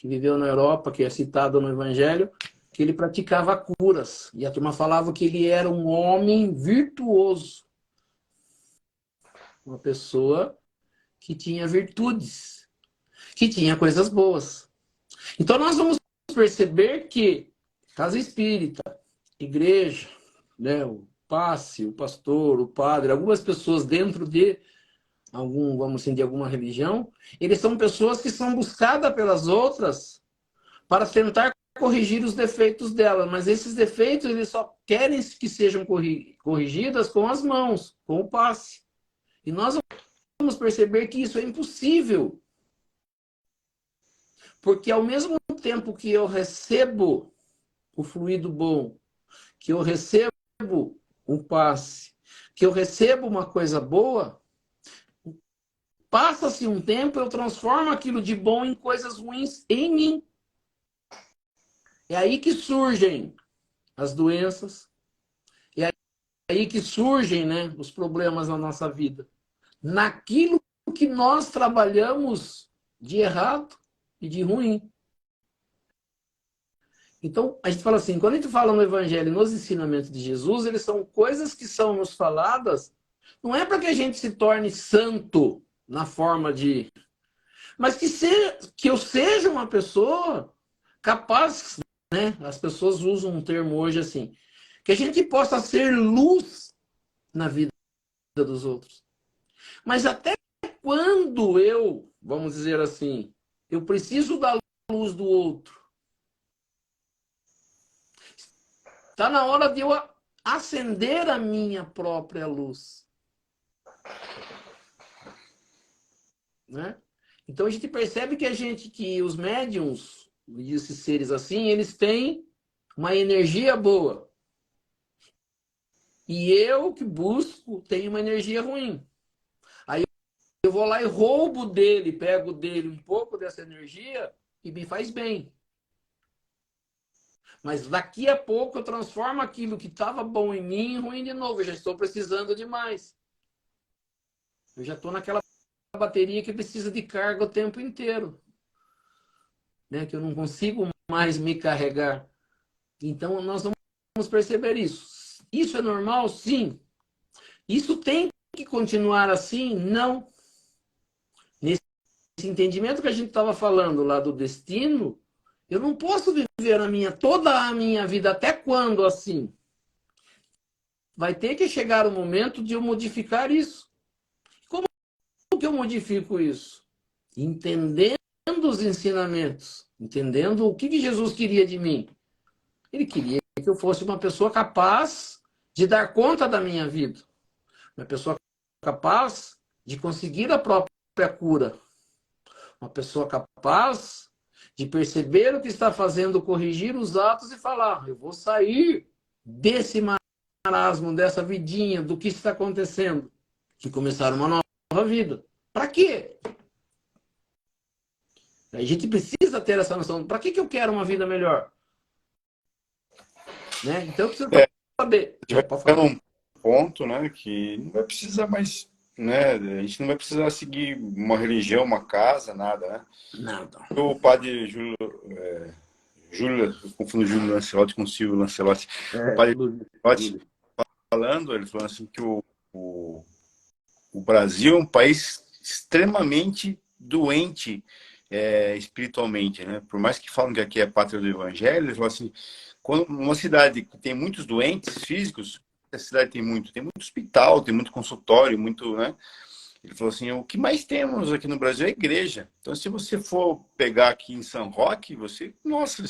viveu na Europa, que é citado no Evangelho, que ele praticava curas. E a turma falava que ele era um homem virtuoso. Uma pessoa que tinha virtudes, que tinha coisas boas. Então nós vamos perceber que casa espírita, igreja, né, o passe, o pastor, o padre, algumas pessoas dentro de vamos assim, de alguma religião, eles são pessoas que são buscadas pelas outras para tentar corrigir os defeitos dela, mas esses defeitos eles só querem que sejam corrigidas com as mãos, com o passe. E nós vamos perceber que isso é impossível. Porque ao mesmo tempo que eu recebo o fluido bom, que eu recebo um passe, que eu recebo uma coisa boa, passa-se um tempo, eu transformo aquilo de bom em coisas ruins em mim. É aí que surgem as doenças, é aí que surgem, né, os problemas na nossa vida. Naquilo que nós trabalhamos de errado e de ruim. Então, a gente fala assim, quando a gente fala no Evangelho, nos ensinamentos de Jesus, eles são coisas que são nos faladas, não é para que a gente se torne santo na forma de... Mas que eu seja uma pessoa capaz, né? As pessoas usam um termo hoje assim, que a gente possa ser luz na vida dos outros. Mas até quando eu, vamos dizer assim, eu preciso da luz do outro, está na hora de eu acender a minha própria luz. Né? Então a gente percebe que os médiums, esses seres assim, eles têm uma energia boa. E eu que busco tenho uma energia ruim. Aí eu vou lá e roubo dele, pego dele um pouco dessa energia e me faz bem. Mas daqui a pouco eu transformo aquilo que estava bom em mim em ruim de novo. Eu já estou precisando de mais. Eu já estou naquela bateria que precisa de carga o tempo inteiro. Né? Que eu não consigo mais me carregar. Então nós vamos perceber isso. Isso é normal? Sim. Isso tem que continuar assim? Não. Nesse entendimento que a gente estava falando lá do destino, eu não posso viver toda a minha vida, até quando assim? Vai ter que chegar o momento de eu modificar isso. Como que eu modifico isso? Entendendo os ensinamentos, entendendo o que Jesus queria de mim. Ele queria que eu fosse uma pessoa capaz de dar conta da minha vida. Uma pessoa capaz de conseguir a própria cura. Uma pessoa capaz de perceber o que está fazendo, corrigir os atos e falar, eu vou sair desse marasmo, dessa vidinha, do que está acontecendo. E começar uma nova vida. Para quê? A gente precisa ter essa noção. Para que eu quero uma vida melhor? Né? Então, eu preciso saber. A gente vai chegar num ponto, né, que não vai precisar mais, né, a gente não vai precisar seguir uma religião, uma casa, nada, né? Nada. O padre Júlio, eu confundo Júlio Lancelotti com Silvio Lancelotti. O padre Lancelotti falando, ele falou assim que o Brasil é um país extremamente doente espiritualmente, né? Por mais que falam que aqui é a pátria do evangelho, ele falou assim, quando uma cidade que tem muitos doentes físicos, a cidade tem muito hospital, tem muito consultório, muito, né? Ele falou assim, o que mais temos aqui no Brasil é igreja. Então, se você for pegar aqui em São Roque, você, nossa,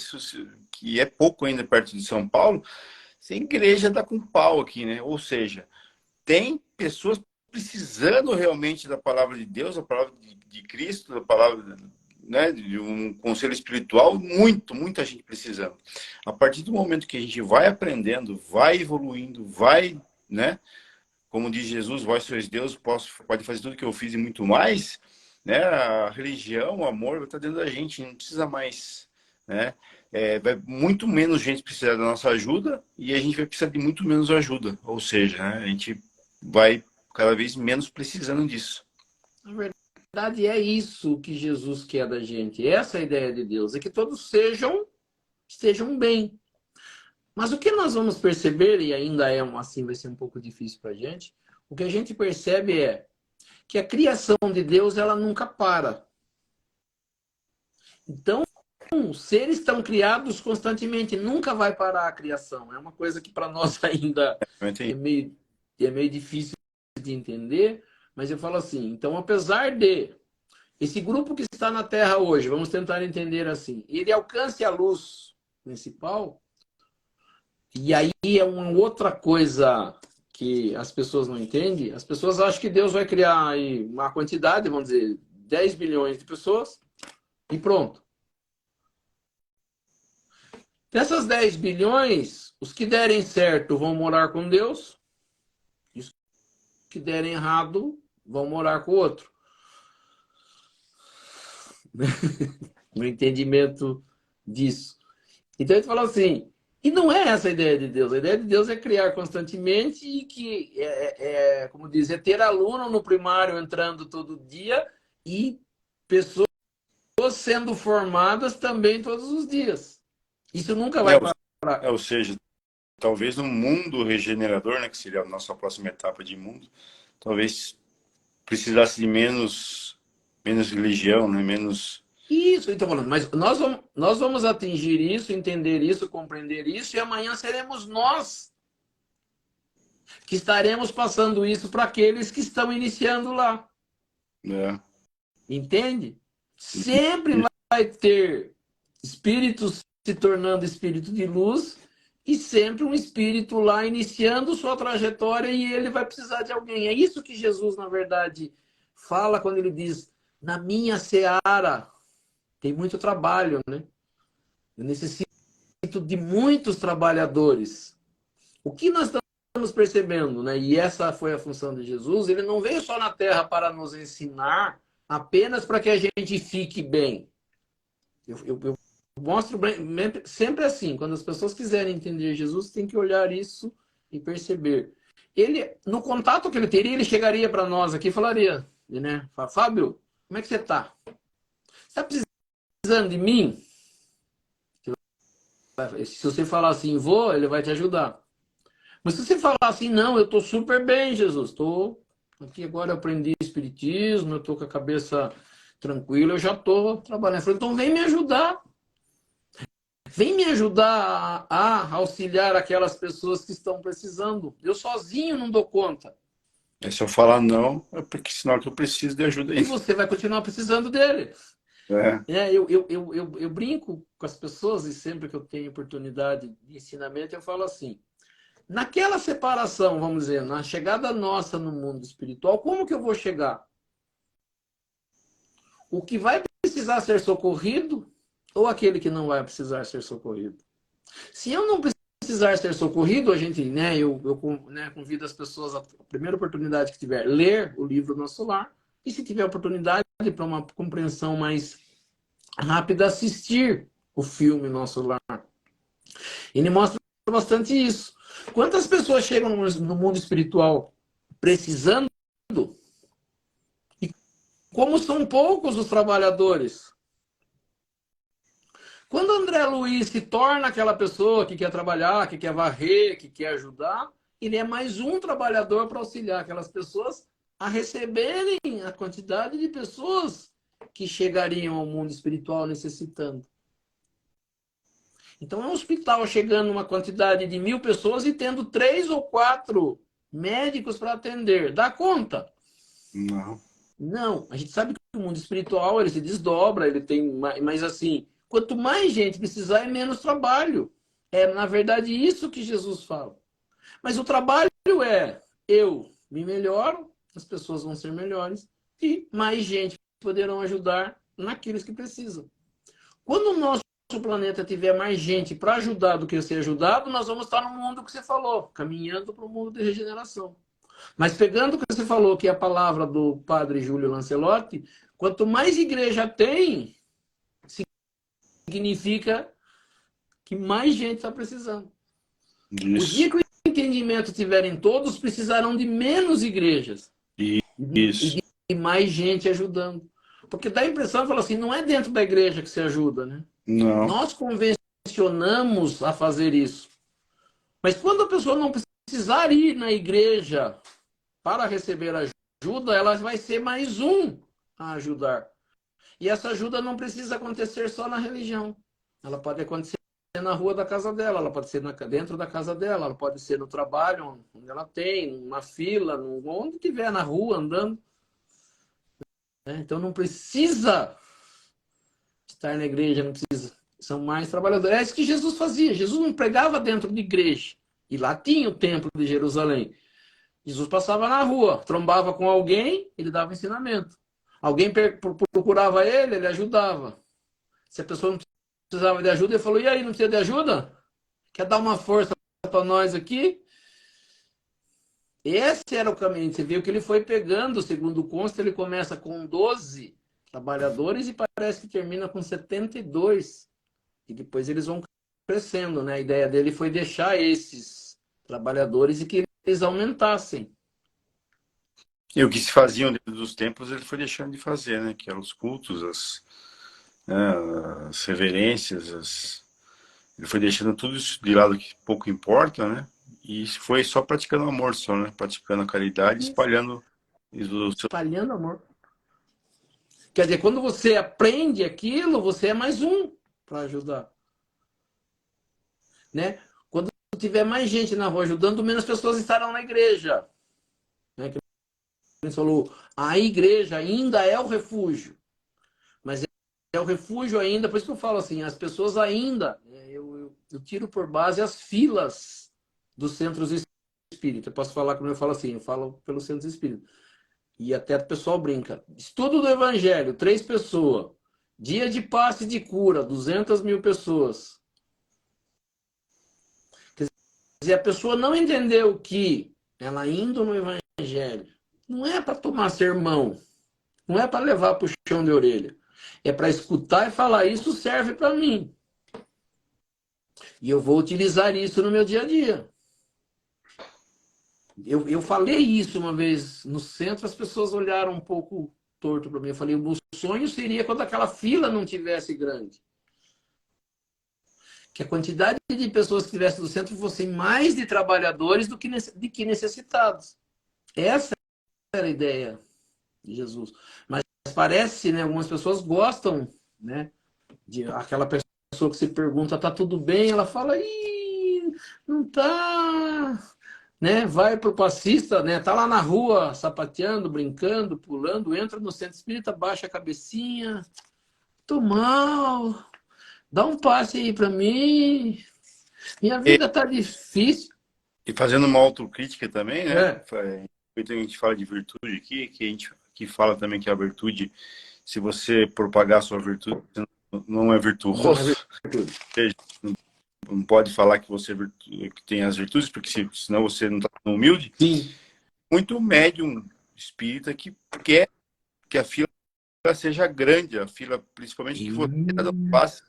que é pouco ainda perto de São Paulo, a igreja dá com pau aqui, né? Ou seja, tem pessoas precisando realmente da palavra de Deus, da palavra de Cristo, da palavra, né, de um conselho espiritual, muita gente precisando. A partir do momento que a gente vai aprendendo, vai evoluindo, vai, né, como diz Jesus, vós sois Deus, pode fazer tudo que eu fiz e muito mais, né, a religião, o amor vai estar dentro da gente, não precisa mais, né, vai muito menos gente precisar da nossa ajuda e a gente vai precisar de muito menos ajuda, ou seja, né, a gente vai cada vez menos precisando disso. Na verdade, é isso que Jesus quer da gente. Essa é a ideia de Deus, é que todos estejam bem. Mas o que nós vamos perceber, e ainda assim vai ser um pouco difícil para a gente, o que a gente percebe é que a criação de Deus ela nunca para. Então, os seres estão criados constantemente, nunca vai parar a criação. É uma coisa que para nós ainda é meio difícil de entender, mas eu falo assim, então apesar de esse grupo que está na Terra hoje, vamos tentar entender assim, ele alcance a luz principal, e aí é uma outra coisa que as pessoas não entendem, as pessoas acham que Deus vai criar aí uma quantidade, vamos dizer, 10 bilhões de pessoas, e pronto. Dessas 10 bilhões, os que derem certo vão morar com Deus, e os que derem errado vão morar com o outro. No entendimento disso. Então ele falou assim, e não é essa a ideia de Deus. A ideia de Deus é criar constantemente e que, como diz, é ter aluno no primário entrando todo dia e pessoas sendo formadas também todos os dias. Isso nunca vai parar. Ou seja, talvez no mundo regenerador, né, que seria a nossa próxima etapa de mundo, talvez precisasse de menos religião, né, menos... Isso, então falando, mas nós vamos atingir isso, entender isso, compreender isso, e amanhã seremos nós que estaremos passando isso para aqueles que estão iniciando lá. Entende? Sempre vai ter espíritos se tornando espírito de luz e sempre um espírito lá iniciando sua trajetória e ele vai precisar de alguém. É isso que Jesus, na verdade, fala quando ele diz, na minha seara tem muito trabalho, né? Eu necessito de muitos trabalhadores. O que nós estamos percebendo, né? E essa foi a função de Jesus, ele não veio só na Terra para nos ensinar apenas para que a gente fique bem. Eu mostro sempre assim, quando as pessoas quiserem entender Jesus, tem que olhar isso e perceber. Ele, no contato que ele teria, ele chegaria para nós aqui e falaria, né? Fábio, como é que você está? Você está precisando de mim? Se você falar assim, vou, ele vai te ajudar. Mas se você falar assim, não, eu estou super bem, Jesus, estou aqui agora, eu aprendi espiritismo, eu estou com a cabeça tranquila, eu já estou trabalhando. Eu falei, então vem me ajudar. Vem me ajudar a auxiliar aquelas pessoas que estão precisando. Eu sozinho não dou conta. Se eu falar não, é porque sinal que eu preciso de ajuda aí. E você vai continuar precisando dele. Eu brinco com as pessoas e sempre que eu tenho oportunidade de ensinamento, eu falo assim, naquela separação, vamos dizer, na chegada nossa no mundo espiritual, como que eu vou chegar? O que vai precisar ser socorrido ou aquele que não vai precisar ser socorrido? Se eu não precisar ser socorrido, a gente, né, né, convido as pessoas, a primeira oportunidade que tiver, ler o livro Nosso Lar, e se tiver oportunidade para uma compreensão mais rápida, assistir o filme Nosso Lar. Ele mostra bastante isso. Quantas pessoas chegam no mundo espiritual precisando, e como são poucos os trabalhadores? Quando André Luiz se torna aquela pessoa que quer trabalhar, que quer varrer, que quer ajudar, ele é mais um trabalhador para auxiliar aquelas pessoas a receberem a quantidade de pessoas que chegariam ao mundo espiritual necessitando. Então é um hospital chegando uma quantidade de 1000 pessoas e tendo 3 ou 4 médicos para atender. Dá conta? Não. Não. A gente sabe que o mundo espiritual ele se desdobra, ele tem, mas assim, quanto mais gente precisar, é menos trabalho. É, na verdade, isso que Jesus fala. Mas o trabalho é, eu me melhoro, as pessoas vão ser melhores e mais gente poderão ajudar naqueles que precisam. Quando o nosso planeta tiver mais gente para ajudar do que ser ajudado, nós vamos estar no mundo que você falou, caminhando para o mundo de regeneração. Mas pegando o que você falou, que é a palavra do padre Júlio Lancelotti, quanto mais igreja tem, significa que mais gente está precisando. Isso. O dia que o entendimento tiverem todos, precisarão de menos igrejas. Isso. E de mais gente ajudando. Porque dá a impressão, fala assim, não é dentro da igreja que se ajuda, né? Não. Nós convencionamos a fazer isso. Mas quando a pessoa não precisar ir na igreja para receber ajuda, ela vai ser mais um a ajudar. E essa ajuda não precisa acontecer só na religião. Ela pode acontecer na rua da casa dela, ela pode ser dentro da casa dela, ela pode ser no trabalho onde ela tem, numa fila, onde tiver, na rua, andando. Então não precisa estar na igreja, não precisa. São mais trabalhadores. É isso que Jesus fazia. Jesus não pregava dentro de igreja. E lá tinha o templo de Jerusalém. Jesus passava na rua, trombava com alguém, ele dava ensinamento. Alguém procurava ele, ele ajudava. Se a pessoa não precisava de ajuda, ele falou, e aí, não precisa de ajuda? Quer dar uma força para nós aqui? Esse era o caminho. Você viu que ele foi pegando, segundo o consta, ele começa com 12 trabalhadores e parece que termina com 72. E depois eles vão crescendo, né? A ideia dele foi deixar esses trabalhadores e que eles aumentassem. E o que se faziam dentro dos templos, ele foi deixando de fazer, né? Que eram os cultos, as reverências, ele foi deixando tudo isso de lado que pouco importa, né? E foi só praticando amor, só, né? Praticando a caridade, espalhando o seu... Espalhando amor. Quer dizer, quando você aprende aquilo, você é mais um para ajudar. Né? Quando tiver mais gente na rua ajudando, menos pessoas estarão na igreja. Né? Que ele falou, a igreja ainda é o refúgio. Mas é o refúgio ainda, por isso que eu falo assim, as pessoas ainda, eu tiro por base as filas dos centros espíritas. Eu posso falar como eu falo assim, eu falo pelos centros espíritas. E até o pessoal brinca. Estudo do Evangelho, 3 pessoas. Dia de passe de cura, 200.000 pessoas. Quer dizer, a pessoa não entendeu que ela indo no Evangelho não é para tomar sermão, não é para levar puxão de orelha. É para escutar e falar, isso serve para mim. E eu vou utilizar isso no meu dia a dia. Eu falei isso uma vez no centro, as pessoas olharam um pouco torto para mim. Eu falei, o sonho seria quando aquela fila não tivesse grande. Que a quantidade de pessoas que estivessem no centro fossem mais de trabalhadores do que necessitados. Essa era a ideia de Jesus. Mas parece, né, algumas pessoas gostam, né, de aquela pessoa que se pergunta, tá tudo bem? Ela fala, ih, não tá, né? Vai pro passista, né? Tá lá na rua, sapateando, brincando, pulando, entra no centro espírita, baixa a cabecinha, tô mal, dá um passe aí para mim, minha vida tá difícil. E fazendo uma autocrítica também, né? É, A gente fala de virtude aqui, que a gente que fala também que a virtude, se você propagar a sua virtude, você não é não é virtuoso. virtude. Não pode falar que você que tem as virtudes, porque senão você não está humilde. Sim. Muito médium espírita que quer que a fila seja grande, a fila, principalmente que você está dando passe,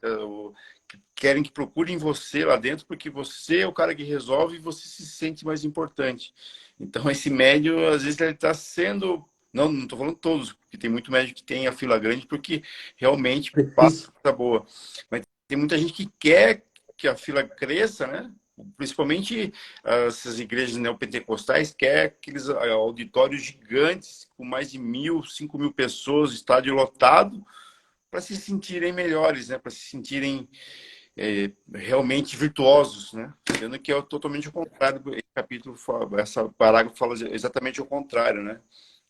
que querem que procurem você lá dentro, porque você é o cara que resolve e você se sente mais importante. Então, esse médio, às vezes, ele está sendo. Não estou falando todos, porque tem muito médico que tem a fila grande, porque realmente passa Difícil. coisa boa. Mas tem muita gente que quer que a fila cresça, né? Principalmente essas igrejas neopentecostais, quer aqueles auditórios gigantes, com mais de 1.000, 5.000 pessoas, estádio lotado, para se sentirem melhores, né? Para se sentirem realmente virtuosos, né? Sendo que é totalmente o contrário. Esse capítulo, essa parágrafo fala exatamente o contrário, né?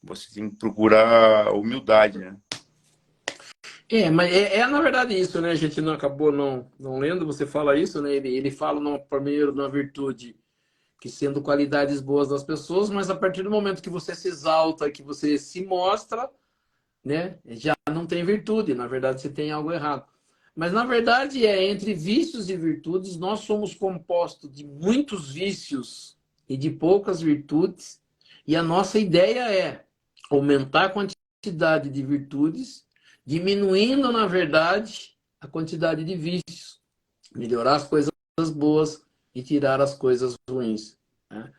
Você tem que procurar humildade, né? Mas na verdade isso, né? A gente não acabou não lendo, você fala isso, né? Ele fala no primeiro na virtude que sendo qualidades boas das pessoas, mas a partir do momento que você se exalta, que você se mostra, né? Já não tem virtude, na verdade você tem algo errado. Mas na verdade entre vícios e virtudes, nós somos compostos de muitos vícios e de poucas virtudes, e a nossa ideia é aumentar a quantidade de virtudes, diminuindo, na verdade, a quantidade de vícios, melhorar as coisas boas e tirar as coisas ruins, né?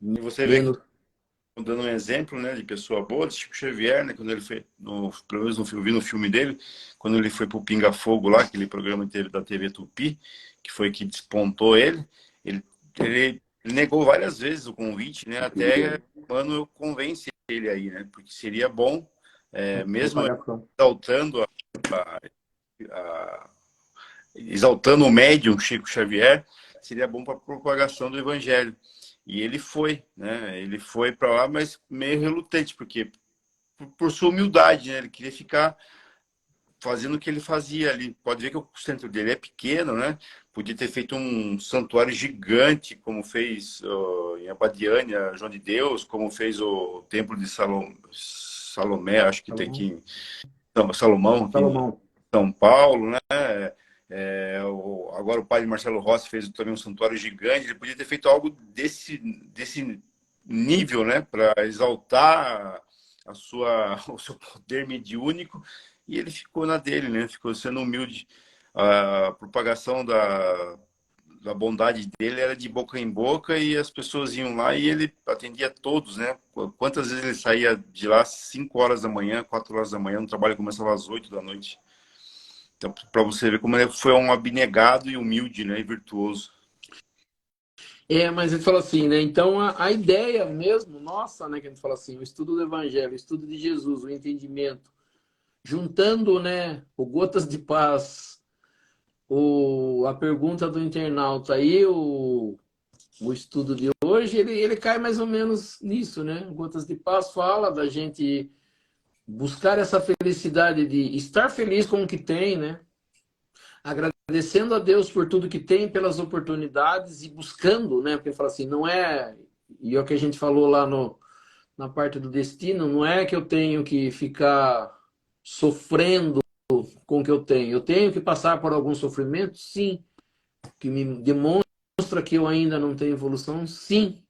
E você vê que, Menos. dando um exemplo, né, de pessoa boa, de Chico Xavier, né, quando ele foi, pelo menos eu vi no filme dele, quando ele foi pro Pinga Fogo lá, aquele programa da TV Tupi, que foi que despontou ele, ele negou várias vezes o convite, né, até quando convence ele aí, né, porque seria bom, mesmo Propagação. exaltando a- exaltando o médium Chico Xavier, seria bom para a propagação do evangelho. E ele foi, né? Ele foi para lá, mas meio relutante, porque por sua humildade, né? Ele queria ficar fazendo o que ele fazia ali. Pode ver que o centro dele é pequeno, né? Podia ter feito um santuário gigante, como fez em Abadiânia, João de Deus, como fez o Templo de Salomé, acho que tem aqui em Salomão, aqui em Salomão. São Paulo, né? Agora o padre Marcelo Rossi fez também um santuário gigante. Ele podia ter feito algo desse nível, né, para exaltar o seu poder mediúnico, e ele ficou na dele, né? Ficou sendo humilde. A propagação da bondade dele era de boca em boca e as pessoas iam lá e ele atendia todos, né? Quantas vezes ele saía de lá às 5 horas da manhã, 4 horas da manhã, o trabalho começava às 8 da noite. Então, para você ver como ele foi um abnegado e humilde, né, e virtuoso. Mas ele fala assim, né? Então a ideia mesmo, nossa, né? Que a gente fala assim, o estudo do Evangelho, o estudo de Jesus, o entendimento, juntando, né? O Gotas de Paz, a pergunta do internauta aí, o estudo de hoje, ele cai mais ou menos nisso, né? O Gotas de Paz fala da gente buscar essa felicidade de estar feliz com o que tem, né? Agradecendo a Deus por tudo que tem, pelas oportunidades e buscando, né? Porque fala assim, não é. E é o que a gente falou lá na parte do destino, não é que eu tenho que ficar sofrendo com o que eu tenho. Eu tenho que passar por algum sofrimento, sim, que me demonstra que eu ainda não tenho evolução, sim,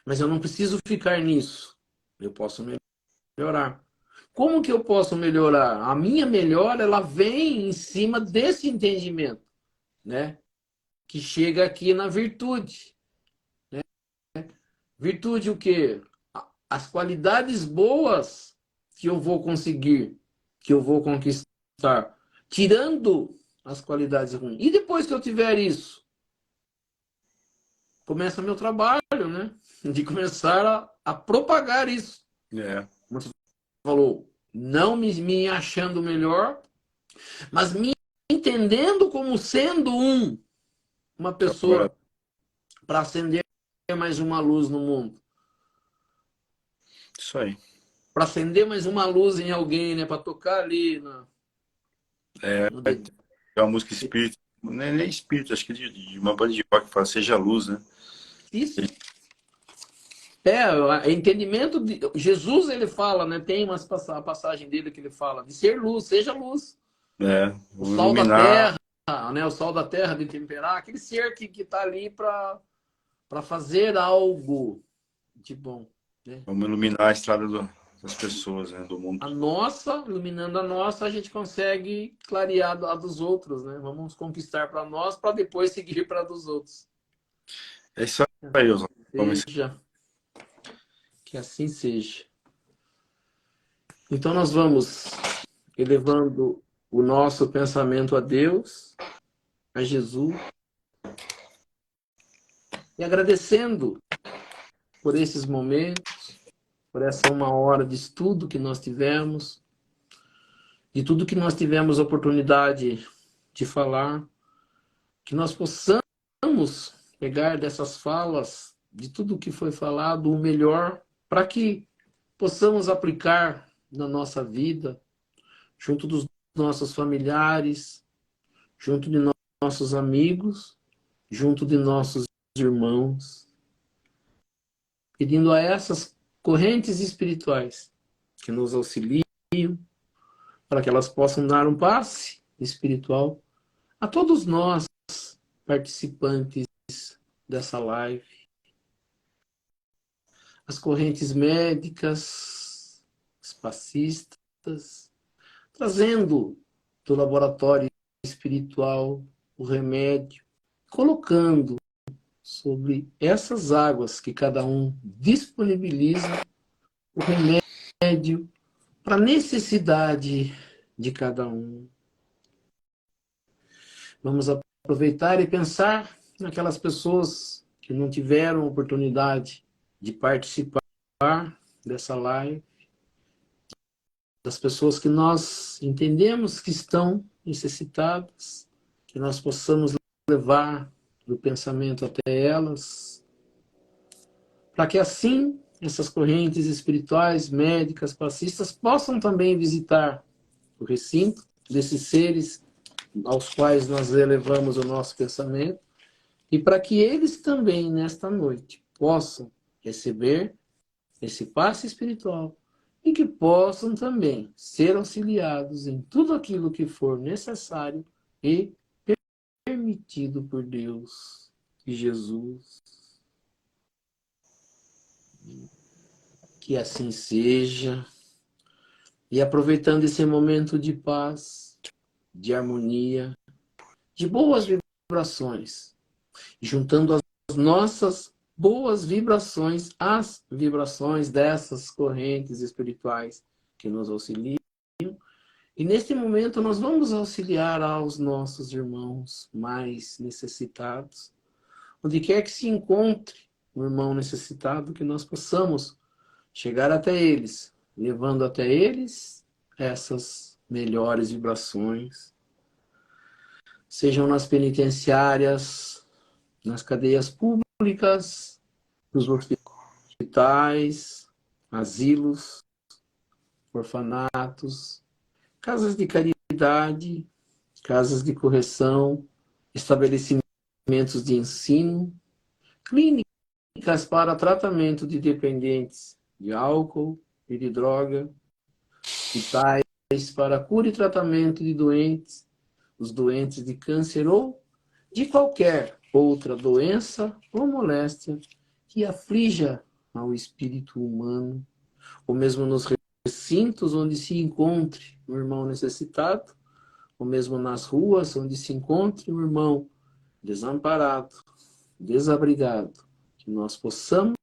mas eu não preciso ficar nisso. Eu posso melhorar. Como que eu posso melhorar? A minha melhora, ela vem em cima desse entendimento, né? Que chega aqui na virtude. Virtude o quê? As qualidades boas que eu vou conseguir, que eu vou conquistar, tirando as qualidades ruins. E depois que eu tiver isso, começa meu trabalho, né? De começar a propagar isso. É. Como você falou, não me achando melhor, mas me entendendo como sendo uma pessoa para acender mais uma luz no mundo. Isso aí. Para acender mais uma luz em alguém, né? Para tocar ali no dedo. É uma música espírita, nem espírita, acho que de uma banda de rock que fala Seja Luz, né? Isso. Entendimento de Jesus, ele fala, né? Tem uma passagem dele que ele fala de ser luz, seja luz. O sol da iluminar. terra, né? O sol da terra de temperar, aquele ser que está ali para fazer algo de bom, né? Vamos iluminar a estrada das pessoas, né? Do mundo. A nossa, iluminando a nossa, a gente consegue clarear a dos outros, né? Vamos conquistar para nós, para depois seguir para dos outros. É isso aí, Oswaldo. Seja, que assim seja. Então nós vamos elevando o nosso pensamento a Deus, a Jesus, e agradecendo por esses momentos, por essa 1 hora de estudo que nós tivemos, de tudo que nós tivemos oportunidade de falar, que nós possamos pegar dessas falas, de tudo que foi falado, o melhor, para que possamos aplicar na nossa vida, junto dos nossos familiares, junto de nossos amigos, junto de nossos irmãos, pedindo a essas correntes espirituais que nos auxiliem, para que elas possam dar um passe espiritual a todos nós, participantes dessa live. As correntes médicas, os passistas, trazendo do laboratório espiritual o remédio, colocando sobre essas águas que cada um disponibiliza o remédio para a necessidade de cada um. Vamos aproveitar e pensar naquelas pessoas que não tiveram oportunidade de participar dessa live, das pessoas que nós entendemos que estão necessitadas, que nós possamos levar o pensamento até elas, para que assim essas correntes espirituais, médicas, passistas possam também visitar o recinto desses seres aos quais nós elevamos o nosso pensamento, e para que eles também, nesta noite, possam receber esse passe espiritual e que possam também ser auxiliados em tudo aquilo que for necessário e permitido por Deus e Jesus. Que assim seja. E aproveitando esse momento de paz, de harmonia, de boas vibrações, juntando as nossas boas vibrações às vibrações dessas correntes espirituais que nos auxiliam. E neste momento nós vamos auxiliar aos nossos irmãos mais necessitados, onde quer que se encontre um irmão necessitado, que nós possamos chegar até eles, levando até eles essas melhores vibrações, sejam nas penitenciárias, nas cadeias públicas, nos hospitais, asilos, orfanatos, casas de caridade, casas de correção, estabelecimentos de ensino, clínicas para tratamento de dependentes de álcool e de droga, hospitais para cura e tratamento de doentes, os doentes de câncer ou de qualquer outra doença ou moléstia que aflija ao espírito humano, ou mesmo nos recintos onde se encontre um irmão necessitado, ou mesmo nas ruas onde se encontre um irmão desamparado, desabrigado, que nós possamos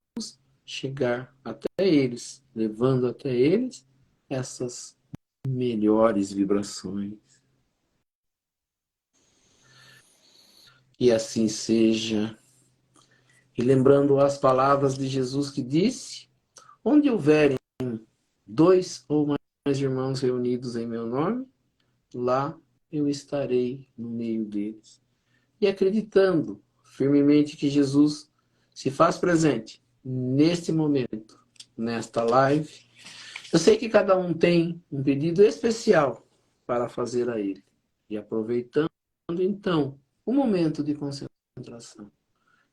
chegar até eles, levando até eles essas melhores vibrações. Que assim seja. E lembrando as palavras de Jesus que disse: onde houverem 2 ou mais irmãos reunidos em meu nome, lá eu estarei no meio deles. E acreditando firmemente que Jesus se faz presente neste momento, nesta live, eu sei que cada um tem um pedido especial para fazer a ele. E aproveitando, então, o momento de concentração,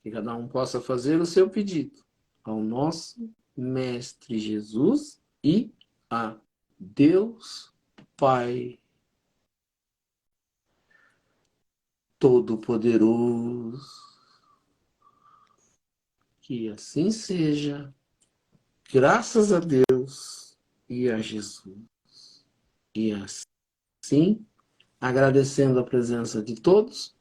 que cada um possa fazer o seu pedido ao nosso Mestre Jesus e a Deus Pai Todo-Poderoso. Que assim seja, graças a Deus e a Jesus. E assim, agradecendo a presença de todos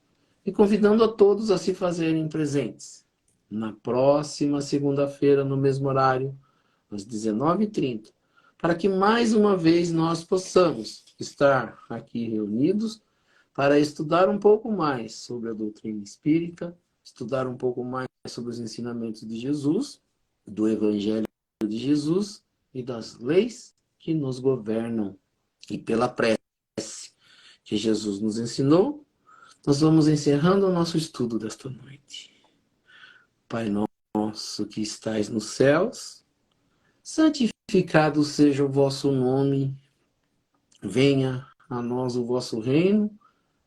e convidando a todos a se fazerem presentes. Na próxima segunda-feira, no mesmo horário, às 19h30, para que mais uma vez nós possamos estar aqui reunidos para estudar um pouco mais sobre a doutrina espírita, estudar um pouco mais sobre os ensinamentos de Jesus, do Evangelho de Jesus e das leis que nos governam. E pela prece que Jesus nos ensinou, nós vamos encerrando o nosso estudo desta noite. Pai nosso que estais nos céus, santificado seja o vosso nome, venha a nós o vosso reino,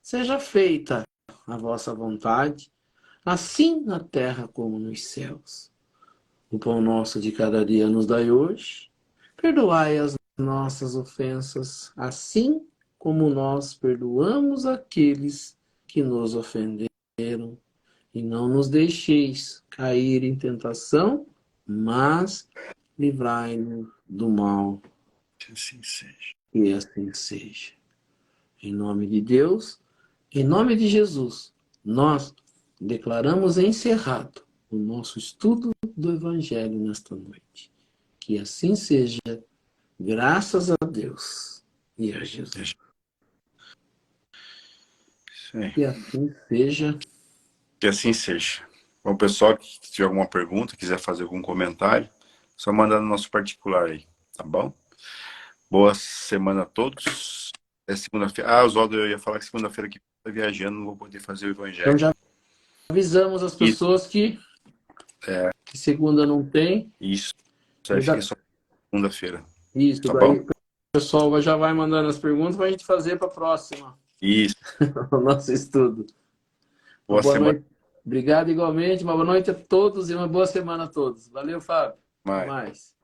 seja feita a vossa vontade, assim na terra como nos céus. O pão nosso de cada dia nos dai hoje, perdoai as nossas ofensas, assim como nós perdoamos aqueles que nos ofenderam. E não nos deixeis cair em tentação, mas livrai-nos do mal. Que assim seja. E assim seja. Em nome de Deus, em nome de Jesus, nós declaramos encerrado o nosso estudo do Evangelho nesta noite. Que assim seja, graças a Deus e a Jesus. Isso aí. Que assim seja. Que assim seja. Bom, pessoal, que tiver alguma pergunta, quiser fazer algum comentário, só mandar no nosso particular aí, tá bom? Boa semana a todos. É segunda-feira. Ah, Oswaldo, eu ia falar que segunda-feira aqui eu tô viajando, não vou poder fazer o evangelho. Então já avisamos as pessoas que segunda não tem. Isso aí fica só segunda-feira. Isso, Tá daí bom? o pessoal já vai mandando as perguntas para a gente fazer para a próxima. Isso. O nosso estudo. Uma Boa boa semana. noite. Obrigado igualmente. Uma boa noite a todos e uma boa semana a todos. Valeu, Fábio. Até Mais. mais.